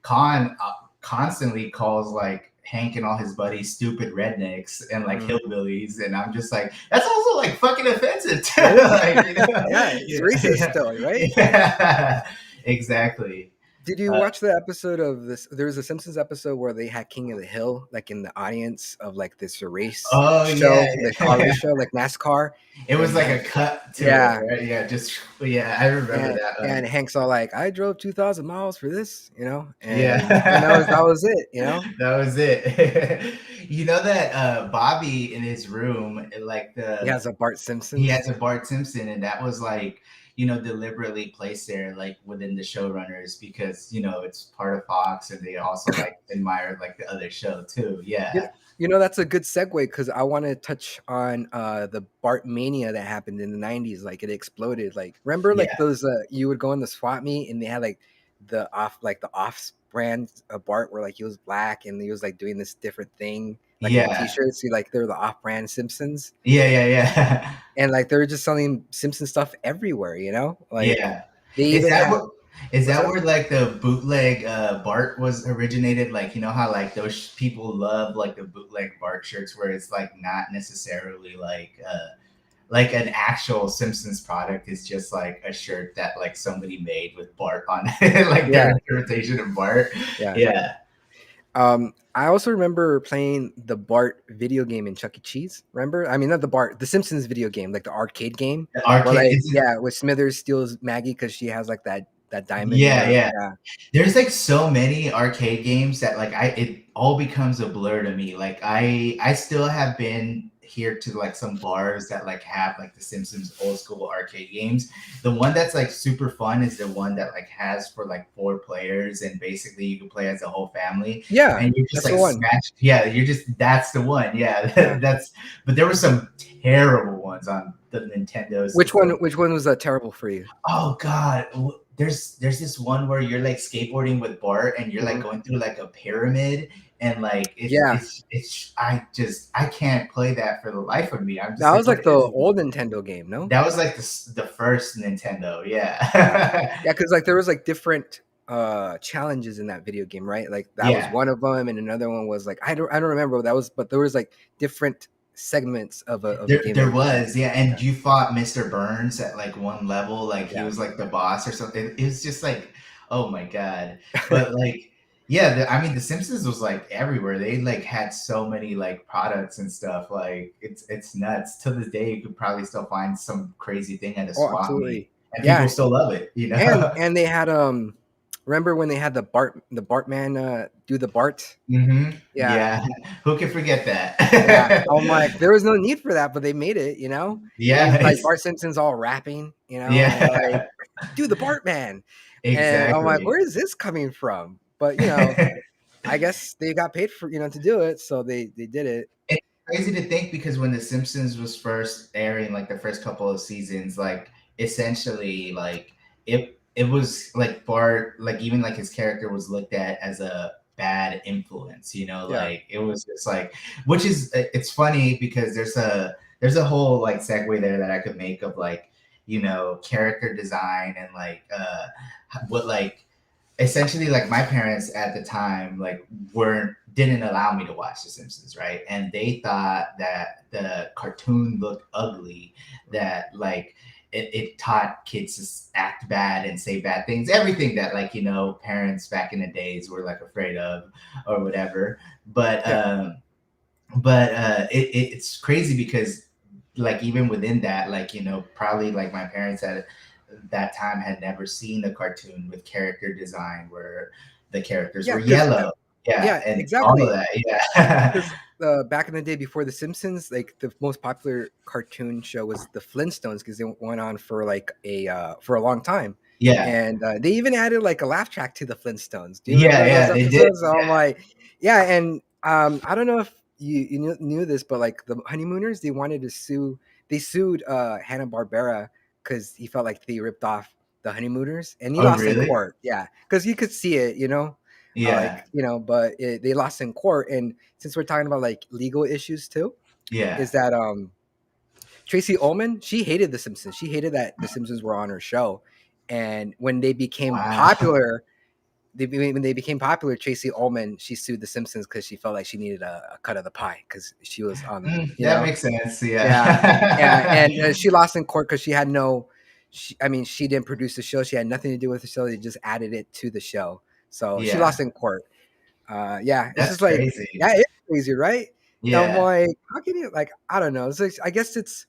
Khan constantly calls like Hank and all his buddies stupid rednecks and like Mhm. hillbillies, and I'm just like, that's also like fucking offensive too. It is. like, Yeah, it's racist yeah, still, right? yeah, exactly. Did you Uh, watch the episode of this? There was a Simpsons episode where they had King of the Hill, like in the audience of like this race oh yeah, show, the car race show, like NASCAR, it was and like a cut to it, yeah, right? Yeah, just yeah, I remember and that one. Hank's all like, "I drove 2,000 miles for this," and that Yeah, was it. that was it. You know that Bobby in his room, like He the has a Bart he Simpsons. has a Bart Simpson, and that was like deliberately placed there like within the showrunners because it's part of Fox, and they also like admire like the other show too. You Yeah, know, that's a good segue because I want to touch on the Bart mania that happened in the '90s. Like it exploded. Like remember, like yeah, those you would go in the swap meet and they had like the off brand Bart where like he was black and he was like doing this different thing like in the yeah, t-shirts. See, like they're the off brand Simpsons, yeah, yeah, yeah. and like they were just selling Simpson stuff everywhere. Like Yeah. they Is even that had what is what's that up? where like the bootleg Bart was originated? Like how like those people love like the bootleg Bart shirts where it's like not necessarily like like an actual Simpsons product is just like a shirt that like somebody made with Bart on it, like Yeah, their interpretation of Bart. yeah. Yeah. I also remember playing the Bart video game in Chuck E. Cheese. Remember? I mean, not the Bart, the Simpsons video game, like the arcade game, The where arcade like is it, yeah, where Smithers steals Maggie because she has like that diamond in yeah, her. yeah. Yeah, There's like so many arcade games that like I it all becomes a blur to me. Like I still have been here to like some bars that like have like the Simpsons old school arcade games. The one that's like super fun is the one that like has for like 4 players and basically you can play as a whole family yeah, and you're just that's the like one. smash. Yeah, you're just that's the one. Yeah, Yeah. that's. But there were some terrible ones on the Nintendo Which one? system. Which one was terrible for you? Oh God, there's this one where you're like skateboarding with Bart and you're like Mhm. going through like a pyramid and like Yeah, I can't play that for the life of me. I'm just that like, was like okay, the this is, old Nintendo game, no? that was like the first Nintendo, Yeah, yeah. yeah, because like there was like different challenges in that video game, right? Like that was Yeah. one of them, and another one was like I don't remember what that was, but there was like different segments of the game that There you played. was, yeah, Yeah, and you fought Mr. Burns at like one level, like he yeah. was like the boss or something. It was just like, oh my god. But like, yeah, I mean, The Simpsons was like everywhere. They like had so many like products and stuff. Like it's nuts. To this day, you could probably still find some crazy thing at a Oh, swap meet, absolutely. and people Yeah, still love it. You and know? and they had remember when they had the Bartman do the Bart? Hmm. Yeah, Yeah. Who can forget yeah. that? I'm like, there was no need for that, but they made it, you know? And Yeah. he's like Bart Simpson's all rapping, you know, and like, Yeah. do the Bartman. And I'm like, Exactly. where is this coming from? But I guess they got paid for, to do it, so they did it. It's crazy to think because when The Simpsons was first airing, like the first couple of seasons, like essentially, like it was like Bart, like even like his character was looked at as a bad influence, you know, Yeah. like it was just like, which is it's funny because there's a whole like segue there that I could make of like character design and like what like essentially like my parents at the time like weren't didn't allow me to watch The Simpsons, right? And they thought that the cartoon looked ugly, that like it taught kids to act bad and say bad things, everything that like parents back in the days were like afraid of or whatever. But Yeah. it's crazy because like even within that, like probably like my parents at that time had never seen a cartoon with character design where the characters Yeah, were because yellow, yeah, yeah, and all of exactly. that, yeah. Because back in the day before The Simpsons, like the most popular cartoon show was the Flintstones because they went on for like for a long time, Yeah, and they even added like a laugh track to the Flintstones. Do you yeah, remember those yeah, they did. episodes? So I'm like, yeah, and I don't know if you knew this, but like the Honeymooners, they wanted to sue. They sued Hanna Barbera because he felt like they ripped off the Honeymooners, and he Oh, lost in really? court. Yeah, because you could see it, Yeah, but they lost in court. And since we're talking about like legal issues too, yeah. is that Tracy Ullman, she hated The Simpsons. She hated that The Simpsons were on her show, and when they became Wow. popular, when they became popular, Tracy Ullman, she sued The Simpsons because she felt like she needed a cut of the pie because she was on, That makes sense. yeah, yeah, Yeah. and she lost in court because she had no. I mean, she didn't produce the show. She had nothing to do with the show. They just added it to the show, so she Yeah, lost in court. Yeah, it's that's just like crazy. yeah, it's crazy, right? I'm Yeah, like, how can you like? I don't know. It's like I guess it's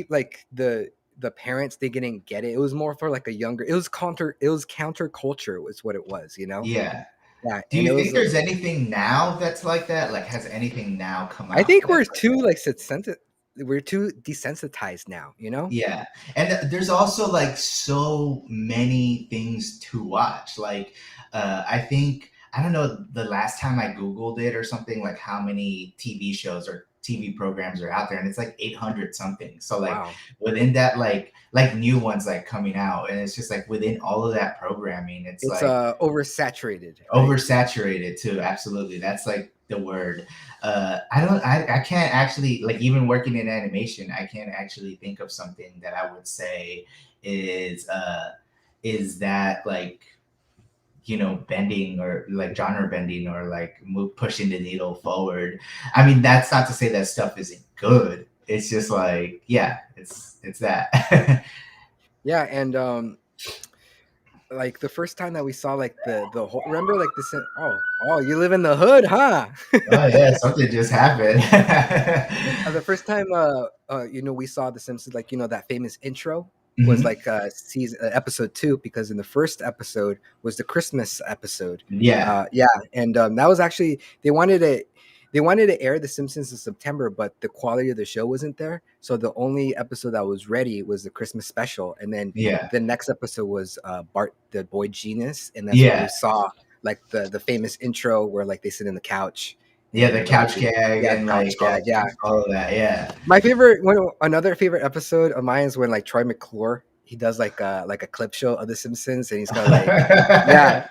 like the parents they didn't get it. It was more for like a younger. It was counterculture was what it was. yeah. Yeah, Do and it you was. think there's anything now that's like that? Like, has anything now come I out think that's like that? we're too desensitized now. Yeah. And there's also like so many things to watch. Like, I think, I don't know, the last time I Googled it or something, like how many TV shows or TV programs are out there, and it's like 800 something. So, like, Wow, within that, like new ones like coming out, and it's just like within all of that programming, it's it's like oversaturated, right? oversaturated too. Absolutely. That's like the word. I can't actually like even working in animation, I can't actually think of something that I would say is is that like bending or like genre bending or like pushing the needle forward. I mean, that's not to say that stuff isn't good, it's just like, yeah, it's that. Yeah, and like the first time that we saw like the whole, remember like this, oh, you live in the hood, huh? Oh yeah, something just happened. The first time we saw the Simpsons, like that famous intro was Hmm. like season episode 2, because in the first episode was the Christmas episode. Yeah, Yeah, and that was actually, they wanted to air the Simpsons in September, but the quality of the show wasn't there, so the only episode that was ready was the Christmas special. And then yeah, the next episode was Bart the Boy Genius, and that's when we yeah, saw like the famous intro where like they sit in the couch yeah. The and couch gag yeah, the and couch like gag, yeah. all of that. Yeah, My favorite one, another favorite episode of mine is when like Troy McClure, he does like a clip show of The Simpsons, and he's got like, yeah,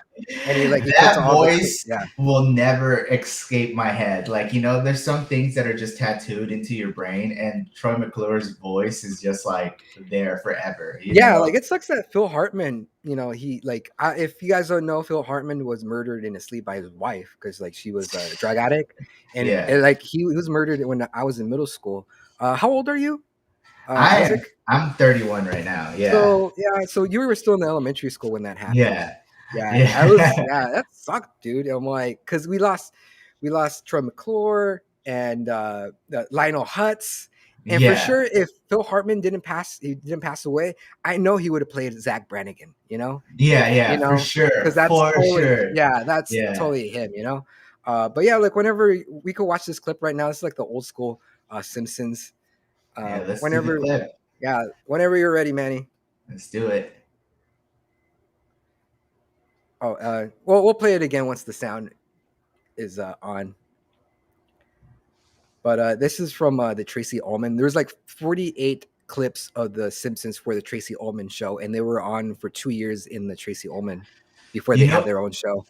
and he puts that all the clip, voice yeah, will never escape my head. Like, there's some things that are just tattooed into your brain, and Troy McClure's voice is just like there forever. yeah. Like it sucks that Phil Hartman, he like, if you guys don't know, Phil Hartman was murdered in his sleep by his wife because like she was a drug addict, Yeah. and like he was murdered when I was in middle school. How old are you, I Isaac? I'm 31 right now. Yeah. So yeah, so you were still in elementary school when that happened. Yeah. Yeah, I was. Yeah. Yeah, that sucked, dude. I'm like, because we lost Troy McClure and Lionel Hutz, and for Yeah. sure, if Phil Hartman he didn't pass away, I know he would have played Zach Brannigan. Yeah, If yeah, for sure. because that's For totally, sure. yeah, that's Yeah. totally him. But yeah, like whenever we could watch this clip right now, it's like the old school Yeah, Simpsons. let's do the Whenever, clip. yeah, whenever you're ready, Manny. Let's do it. Oh, well, we'll play it again once the sound is on. But this is from the Tracy Ullman. There's like 48 clips of the Simpsons for the Tracy Ullman show, and they were on for 2 years in the Tracy Ullman before You they had know, their own show.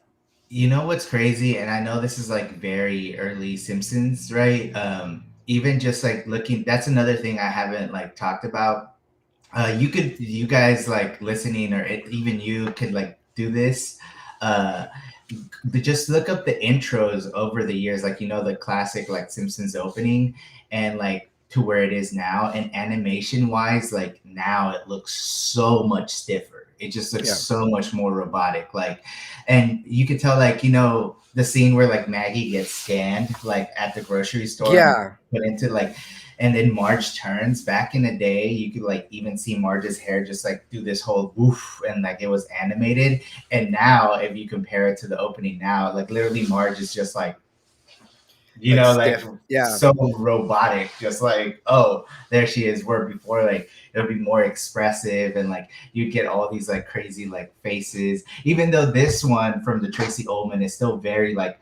you know what's crazy, and I know this is like very early Simpsons, right? Even just like looking, that's another thing I haven't like talked about. You guys like listening, or even you could like do this. Uh, just look up the intros over the years, like the classic like Simpsons opening, and like to where it is now. And animation wise, like now it looks so much stiffer. It just looks Yeah, so much more robotic. Like, and you could tell like the scene where like Maggie gets scanned like at the grocery store and yeah, put into like, and then Marge turns. Back in the day, you could like even see Marge's hair just like do this whole woof, and like it was animated. And now, if you compare it to the opening now, like literally Marge is just like, like like stiff. Yeah, so robotic, just like, oh, there she is. Where before, like, it would be more expressive, and like you get all these like crazy like faces. Even though this one from the Tracy Ullman is still very like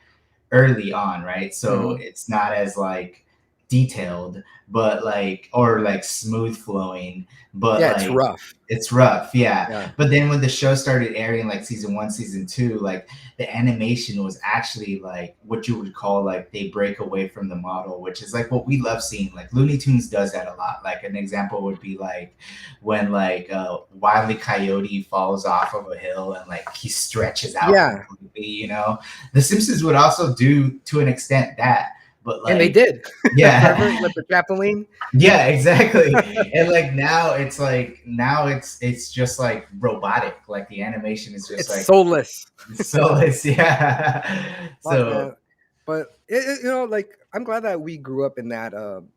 early on, right? So hmm, it's not as like detailed, but like, or like smooth flowing, but yeah. It's like rough. it's rough, yeah. Yeah, But then when the show started airing, like season 1, season 2, like the animation was actually like what you would call like they break away from the model, which is like what we love seeing. Like Looney Tunes does that a lot. Like an example would be like when like Wile E. Coyote falls off of a hill and like he stretches out yeah, completely. The Simpsons would also do to an extent that, but and they like, did. yeah, Remember with the trampoline? yeah, exactly. And like now it's just like robotic. Like the animation is just It's like soulless. soulless. Yeah. Fuck, So man. But like I'm glad that we grew up in that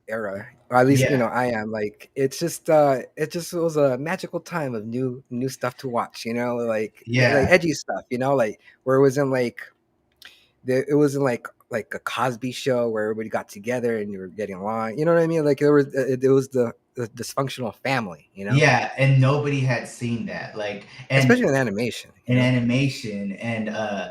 era. Or at least yeah, I am. Like it just was a magical time of new stuff to watch. Like yeah, edgy stuff. Like where it wasn't like a Cosby show where everybody got together and you were getting along. You know what I mean? Like it was the dysfunctional family. yeah. And nobody had seen that. Like, and Especially in animation. in animation, and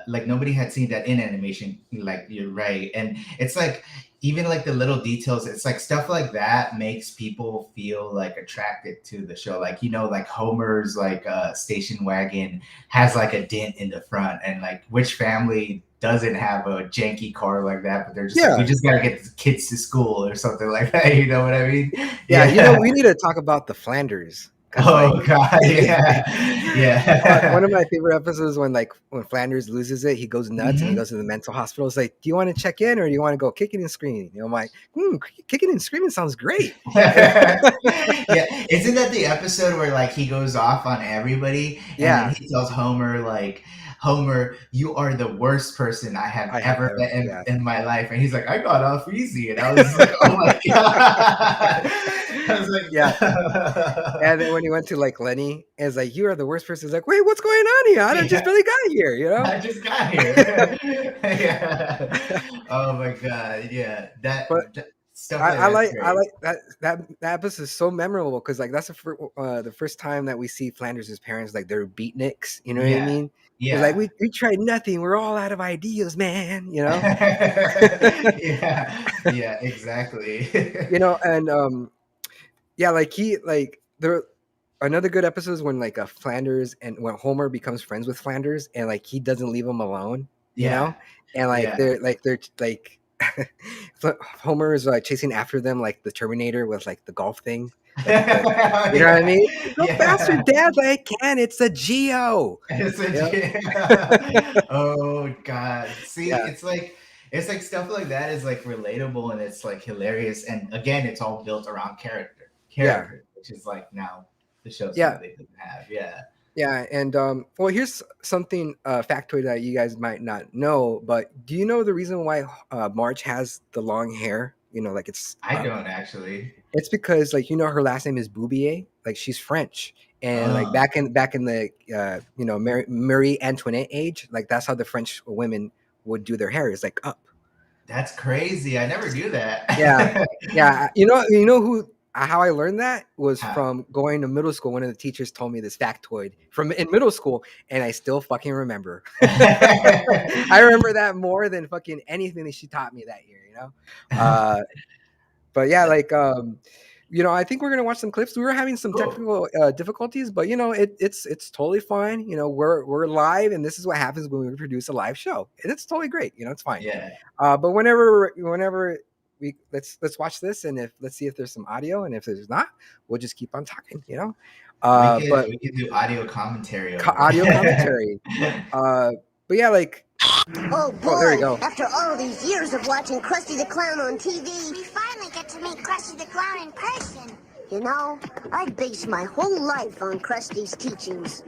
like nobody had seen that in animation, like you're right. And it's like even like the little details, it's like stuff like that makes people feel like attracted to the show. Like like Homer's like station wagon has like a dent in the front, and like which family doesn't have a janky car like that, but they're just like, we Yeah. just gotta get the kids to school or something like that. You know what I mean? Yeah. Yeah. We need to talk about the Flanders. because like Oh God, yeah, one yeah. of my favorite episodes when Flanders loses it, he goes nuts and he Hmm. goes to the mental hospital. It's like, do you want to check in or do you want to go kicking and screaming? I'm like, kicking and screaming sounds great. Yeah, isn't that the episode where like he goes off on everybody and then Yeah, he tells Homer like, Homer, you are the worst person I have I have ever ever, met in, yeah. in my life, and he's like, I got off easy, and I was just like, oh my god, I was Yeah. like, And then when he went to like Lenny, and it's like, you are the worst person. He's like, wait, what's going on here? I just yeah, barely got here, you know? I just got here. Yeah. Oh my god, yeah, But that stuff like that's I great. like that episode is so memorable because like that's the first time that we see Flanders' parents like they're beatniks, you know what I Yeah, mean? It's like yeah. we tried nothing, we're all out of ideas, man, you know? Yeah, yeah, exactly. You know, and yeah, like he like there another good episode is when like Flanders and when Homer becomes friends with Flanders and like he doesn't leave him alone, you know, Yeah, and yeah. they're like Homer is like chasing after them like the Terminator with like the golf thing, like the you know what I Yeah, mean? Go faster, yeah. Dad! I can. It's a Geo. It's You know? yeah. Oh God. See, Yeah, it's like stuff like that is like relatable and it's like hilarious. And again, it's all built around character. yeah, Character, which is like now the shows yeah. nowadays didn't have. Yeah. Yeah, and well, here's something factoid that you guys might not know, but do you know the reason why Marge has the long hair? You know, like it's I up. don't actually. It's because like you know her last name is Boubier, like she's French, and like Oh, back in the you know Marie Antoinette age, like that's how the French women would do their hair is like up. that's crazy. I never knew Yeah, that. yeah. You know who how I learned that was How? from going to middle school. One of the teachers told me this factoid from in middle school, and I still fucking remember. I remember that more than fucking anything that she taught me that year. You know, uh, but yeah, That- like you know, I think we're gonna watch some clips. We were having some cool. technical difficulties, but you know, it's totally fine. You know, we're live, and this is what happens when we produce a live show, and it's totally great. You know, it's fine. Yeah. But whenever we let's watch this, and if let's see if there's some audio, and if there's not, we'll just keep on talking. You know, but We could do audio commentary co- over audio it. commentary. Uh, but yeah, like Oh oh, there we boy, go. after all these years of watching Krusty the Clown on TV, We finally get to meet Krusty the Clown in person. you know, I based my whole life on Krusty's teachings.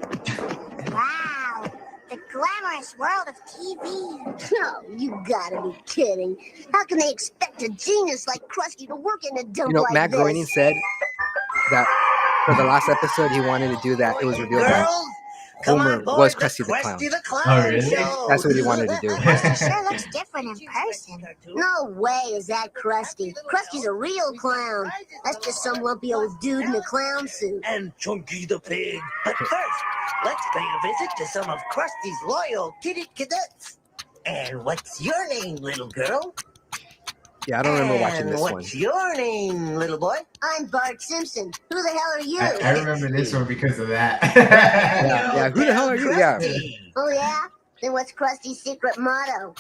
Wow, the glamorous world of TV. Oh, you gotta be kidding. How can they expect a genius like Krusty to work in a You dump know, like Matt Groening this? said that for the last episode he wanted to do that. It was revealed that Girls, come Homer on board was the Krusty the Clown. Krusty the Oh, Clown really? show. That's what he wanted to do. But Krusty sure looks different in person. No way is that Krusty. Krusty's a real clown. That's just some lumpy old dude in a clown suit. And Chunky the Pig. But first, let's pay a visit to some of Krusty's loyal kitty cadets. And what's your name, little girl? Yeah, I don't remember watching And this one. what's your name, little boy? I'm Bart Simpson. Who the hell are you? I remember this one because of that. Yeah, yeah. Who the hell are you? Yeah. Krusty. Oh yeah? Then what's Krusty's secret motto?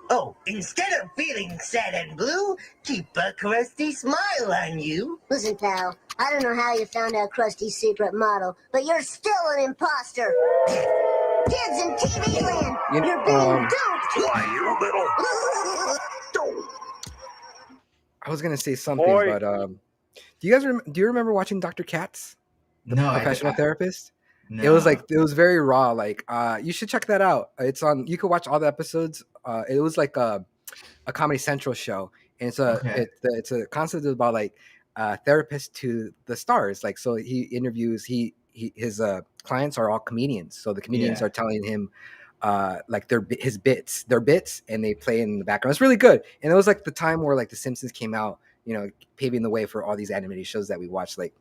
Oh, instead of feeling sad and blue, keep a Krusty smile on you. Listen, pal, I don't know how you found out Krusty's secret motto, but you're still an imposter. Kids in TV land, You know, you're being duped. Why, you little... I was gonna say something, Boy. but do you guys do you remember watching Dr. Katz, the No, professional therapist? no. It was like it was very raw. Like you should check that out. It's on. You could watch all the episodes. It was like a Comedy Central show, and Okay. it's a concept about like therapist to the stars. Like so, he interviews his clients are all comedians. So the comedians Yeah. are telling him like their bits, and they play in the background. It's really good. And it was like the time where like The Simpsons came out, you know, paving the way for all these animated shows that we watched, like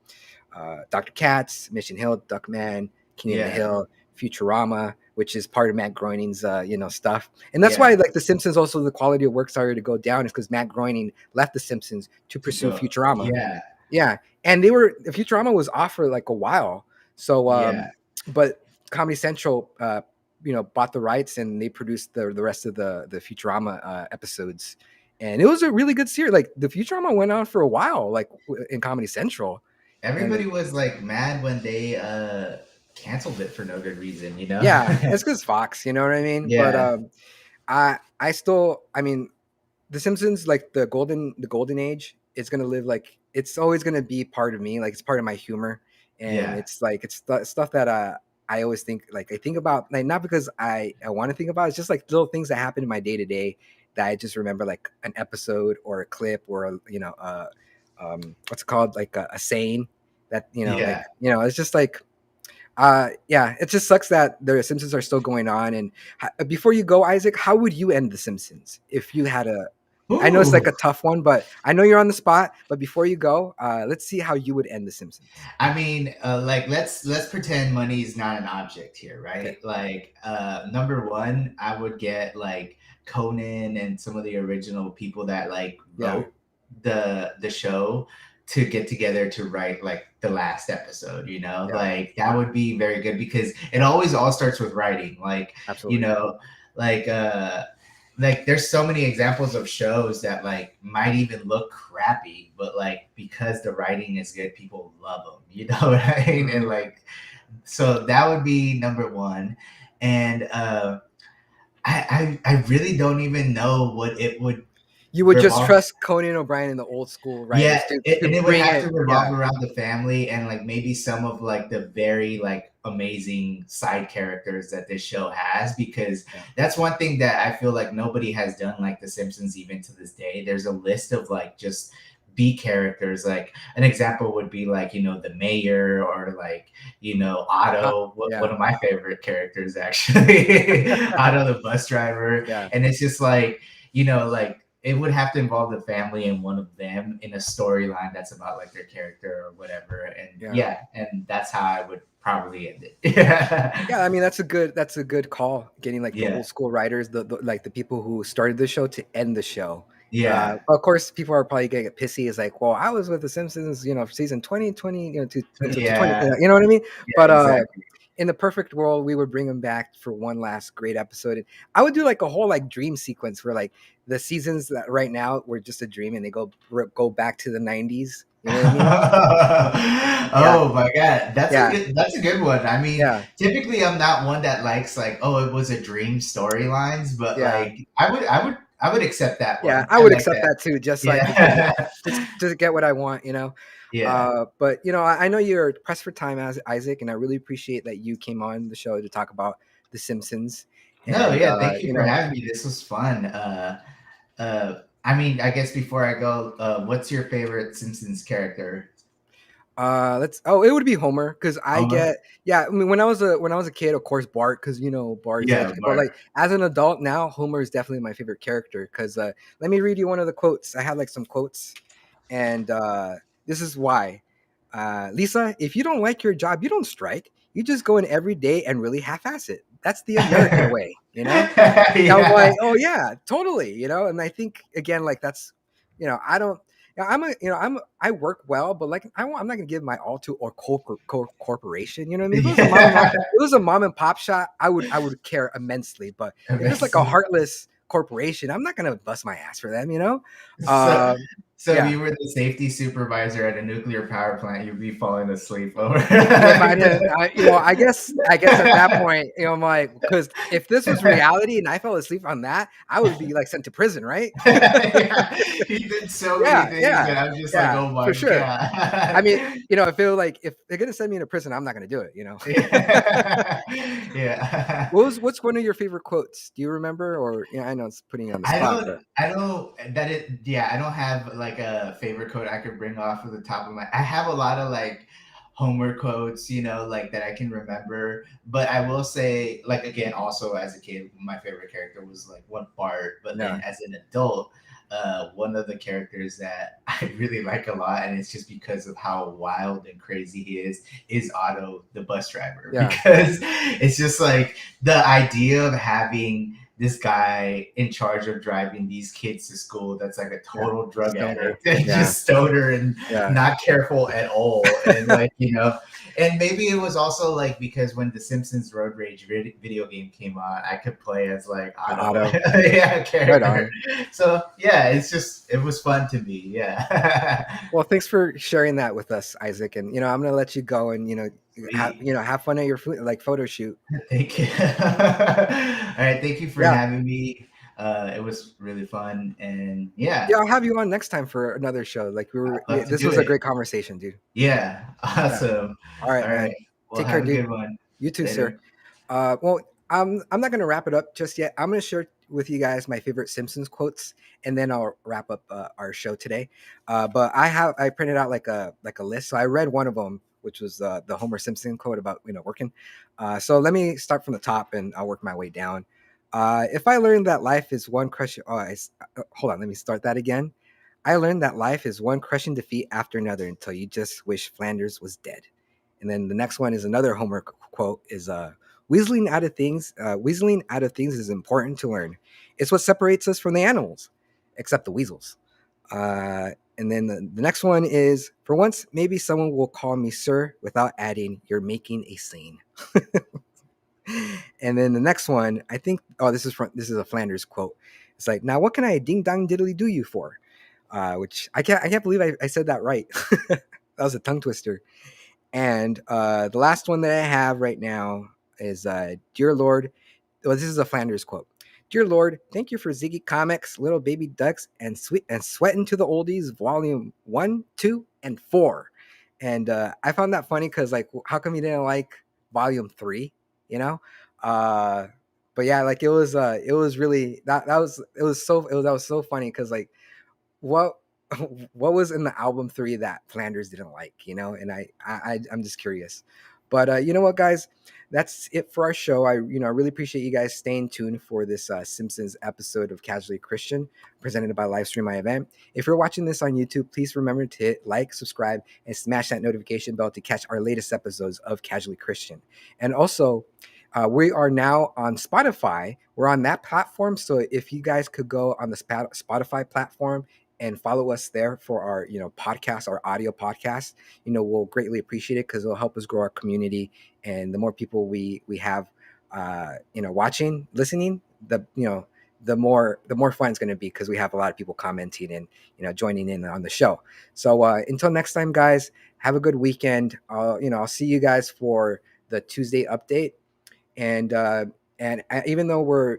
Dr. Katz, Mission Hill, Duckman, King of the Yeah. Hill, Futurama, which is part of Matt Groening's you know stuff. And that's Yeah. why like The Simpsons also the quality of work started to go down is because Matt Groening left The Simpsons to pursue go. Futurama. Yeah. Yeah, and Futurama was off for like a while. So Yeah. but Comedy Central you know bought the rights and they produced the rest of the Futurama episodes. And it was a really good series. Like the Futurama went on for a while, like in Comedy Central, And everybody was like mad when they canceled it for no good reason, you know? yeah, it's because Fox, you know what I mean? But Yeah, I still, I mean, The Simpsons, like the golden age, it's gonna live, like it's always gonna be part of me. Like it's part of my humor, and yeah. it's like it's stuff that I always think, like I think about, like not because I want to think about it, it's just like little things that happen in my day to day that I just remember, like an episode or a clip or what's it called, like a saying that like Yeah. it's just like yeah, it just sucks that the Simpsons are still going on. And before you go, Isaac, how would you end the Simpsons if you had a? I know it's like Ooh. a tough one, but I know you're on the spot. But before you go, let's see how you would end the Simpsons. I mean, like let's pretend money is not an object here, Okay. right? Like, number one, I would get like Conan and some of the original people that like Yeah. wrote the show to get together to write like the last episode. You know, Yeah. like that would be very good because it always all starts with writing. Like, you Absolutely. know, like like there's so many examples of shows that like might even look crappy, but like because the writing is good, people love them. You know what I mean? And Mhm. like, so that would be number one. And I really don't even know what it would You would just revolve. trust Conan O'Brien and the old school Yeah, writers to and it would bring have it. to Yeah. revolve around the family and like maybe some of like the very like amazing side characters that this show has, because Yeah. that's one thing that I feel like nobody has done like The Simpsons even to this day. There's a list of like just B characters. Like an example would be like, you know, the mayor or like, you know, Otto, one Yeah. of my favorite characters actually, Otto the bus driver. Yeah. And it's just like, you know, like it would have to involve the family and one of them in a storyline that's about like their character or whatever. And Yeah. yeah, and that's how I would probably end it. Yeah. Yeah, I mean that's a good call. Getting like the Yeah. old school writers, like the people who started the show to end the show. Yeah. Of course, people are probably gonna get pissy. Is like, well, I was with the Simpsons, season 2020, to 20, Yeah. you know what I mean? Yeah, But exactly. in the perfect world, we would bring them back for one last great episode. And I would do like a whole like dream sequence where like the seasons that right now were just a dream, and they go back to the 90s. You know what I mean? Yeah, Oh my god, yeah, that's a good one. I mean, yeah, typically I'm not one that likes like, oh, it was a dream storylines, but yeah. like I would accept that Yeah, one. I I would like accept that. that too, just like because Yeah. just to get what I want. Yeah. But I know you're pressed for time, as Isaac, and I really appreciate that you came on the show to talk about The Simpsons. No, And yeah, thank you for having me. This was fun. I mean, I guess before I go, what's your favorite Simpsons character? let's. Oh, it would be Homer because I Homer? get. Yeah, I mean, when I was a kid, of course, Bart, because Bart's Yeah, legend. But Bart. like as an adult now, Homer is definitely my favorite character. Because let me read you one of the quotes. I had like some quotes, and this is why. Lisa, if you don't like your job, you don't strike. You just go in every day and really half-ass it. That's the American way, you know? And I'm Yeah. like, oh yeah, totally, And I think again, like that's, I don't, I'm a, I work well, but like I'm not gonna give my all to or corporation. You know what I mean? If it was a mom and pop, Yeah. if it was a mom and pop shop, I would care immensely. But if it's like a Eventually. heartless corporation, I'm not gonna bust my ass for them. So, Um, so if yeah. you were the safety supervisor at a nuclear power plant, you'd be falling asleep over. If I didn't, I guess at that point, I'm like, because if this was reality and I fell asleep on that, I would be like sent to prison, right? Yeah, he did so many Yeah, things, yeah, and I'm just like, yeah, oh my for sure. I god. mean, I feel like if they're gonna send me into prison, I'm not gonna do it. Yeah. What's one of your favorite quotes? Do you remember? Or I know it's putting you on the spot, but I don't that it yeah, I don't have like a favorite quote I could bring off of the top of my I have a lot of like Homer quotes, you know, like that I can remember. But I will say, like again, also as a kid, my favorite character was like one Bart. But then yeah, as an adult, one of the characters that I really like a lot, and it's just because of how wild and crazy he is Otto, the bus driver. yeah, Because it's just like the idea of having this guy in charge of driving these kids to school that's like a Yeah. total drug Stoner. addict and Yeah. just stoner and Yeah. not careful at all. And like, and maybe it was also like because when the Simpsons Road Rage video game came out, I could play as like Otto, Otto. yeah, Right character. on. So yeah, it was fun to me. Yeah. Well, thanks for sharing that with us, Isaac. And I'm gonna let you go and Sweet. have fun at your like photo shoot. Thank you. All right, thank you for Yeah. having me. It was really fun, and yeah, Yeah, I'll have you on next time for another show. Like I'd love to this do was a it. great conversation, dude. Yeah, Yeah. awesome. All right, All man. right, well, Take care, have a dude. good one. You too, sir. Later. Well, I'm not gonna wrap it up just yet. I'm gonna share with you guys my favorite Simpsons quotes, and then I'll wrap up our show today. But I printed out like a list. So I read one of them, which was the Homer Simpson quote about working. So let me start from the top, and I'll work my way down. If I learned that life is one crushing, hold on, let me start that again. I learned that life is one crushing defeat after another until you just wish Flanders was dead. And then the next one is another Homer quote is weaseling out of things is important to learn. It's what separates us from the animals, except the weasels. And then the next one is for once, maybe someone will call me sir without adding, you're making a scene. And then the next one, I think, this is a Flanders quote. It's like, now what can I ding dong diddly do you for? Which I can't believe I said that right. That was a tongue twister. And the last one that I have right now is Dear Lord. Well, this is a Flanders quote. Dear Lord, thank you for Ziggy Comics, Little Baby Ducks, and Sweating to the Oldies, Volume 1, 2, and 4. And I found that funny because, like, how come you didn't like Volume 3? You know? Uh, but yeah, like it was really that was so funny because like what what was in the album 3 that Flanders didn't like, and I'm just curious. But you know what, guys, that's it for our show. I really appreciate you guys staying tuned for this Simpsons episode of Casually Christian presented by Livestream My Event. If you're watching this on YouTube, please remember to hit like, subscribe, and smash that notification bell to catch our latest episodes of Casually Christian. And also, we are now on Spotify. We're on that platform. So if you guys could go on the Spotify platform and follow us there for our podcast, our audio podcast, we'll greatly appreciate it because it'll help us grow our community. And the more people we have watching, listening, the more fun it's going to be because we have a lot of people commenting and joining in on the show. So until next time, guys, have a good weekend. I'll see you guys for the Tuesday update. And even though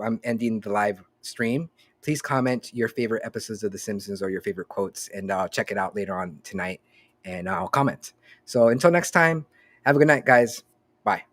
I'm ending the live stream, please comment your favorite episodes of The Simpsons or your favorite quotes, and I'll check it out later on tonight, and I'll comment. So until next time, have a good night, guys. Bye.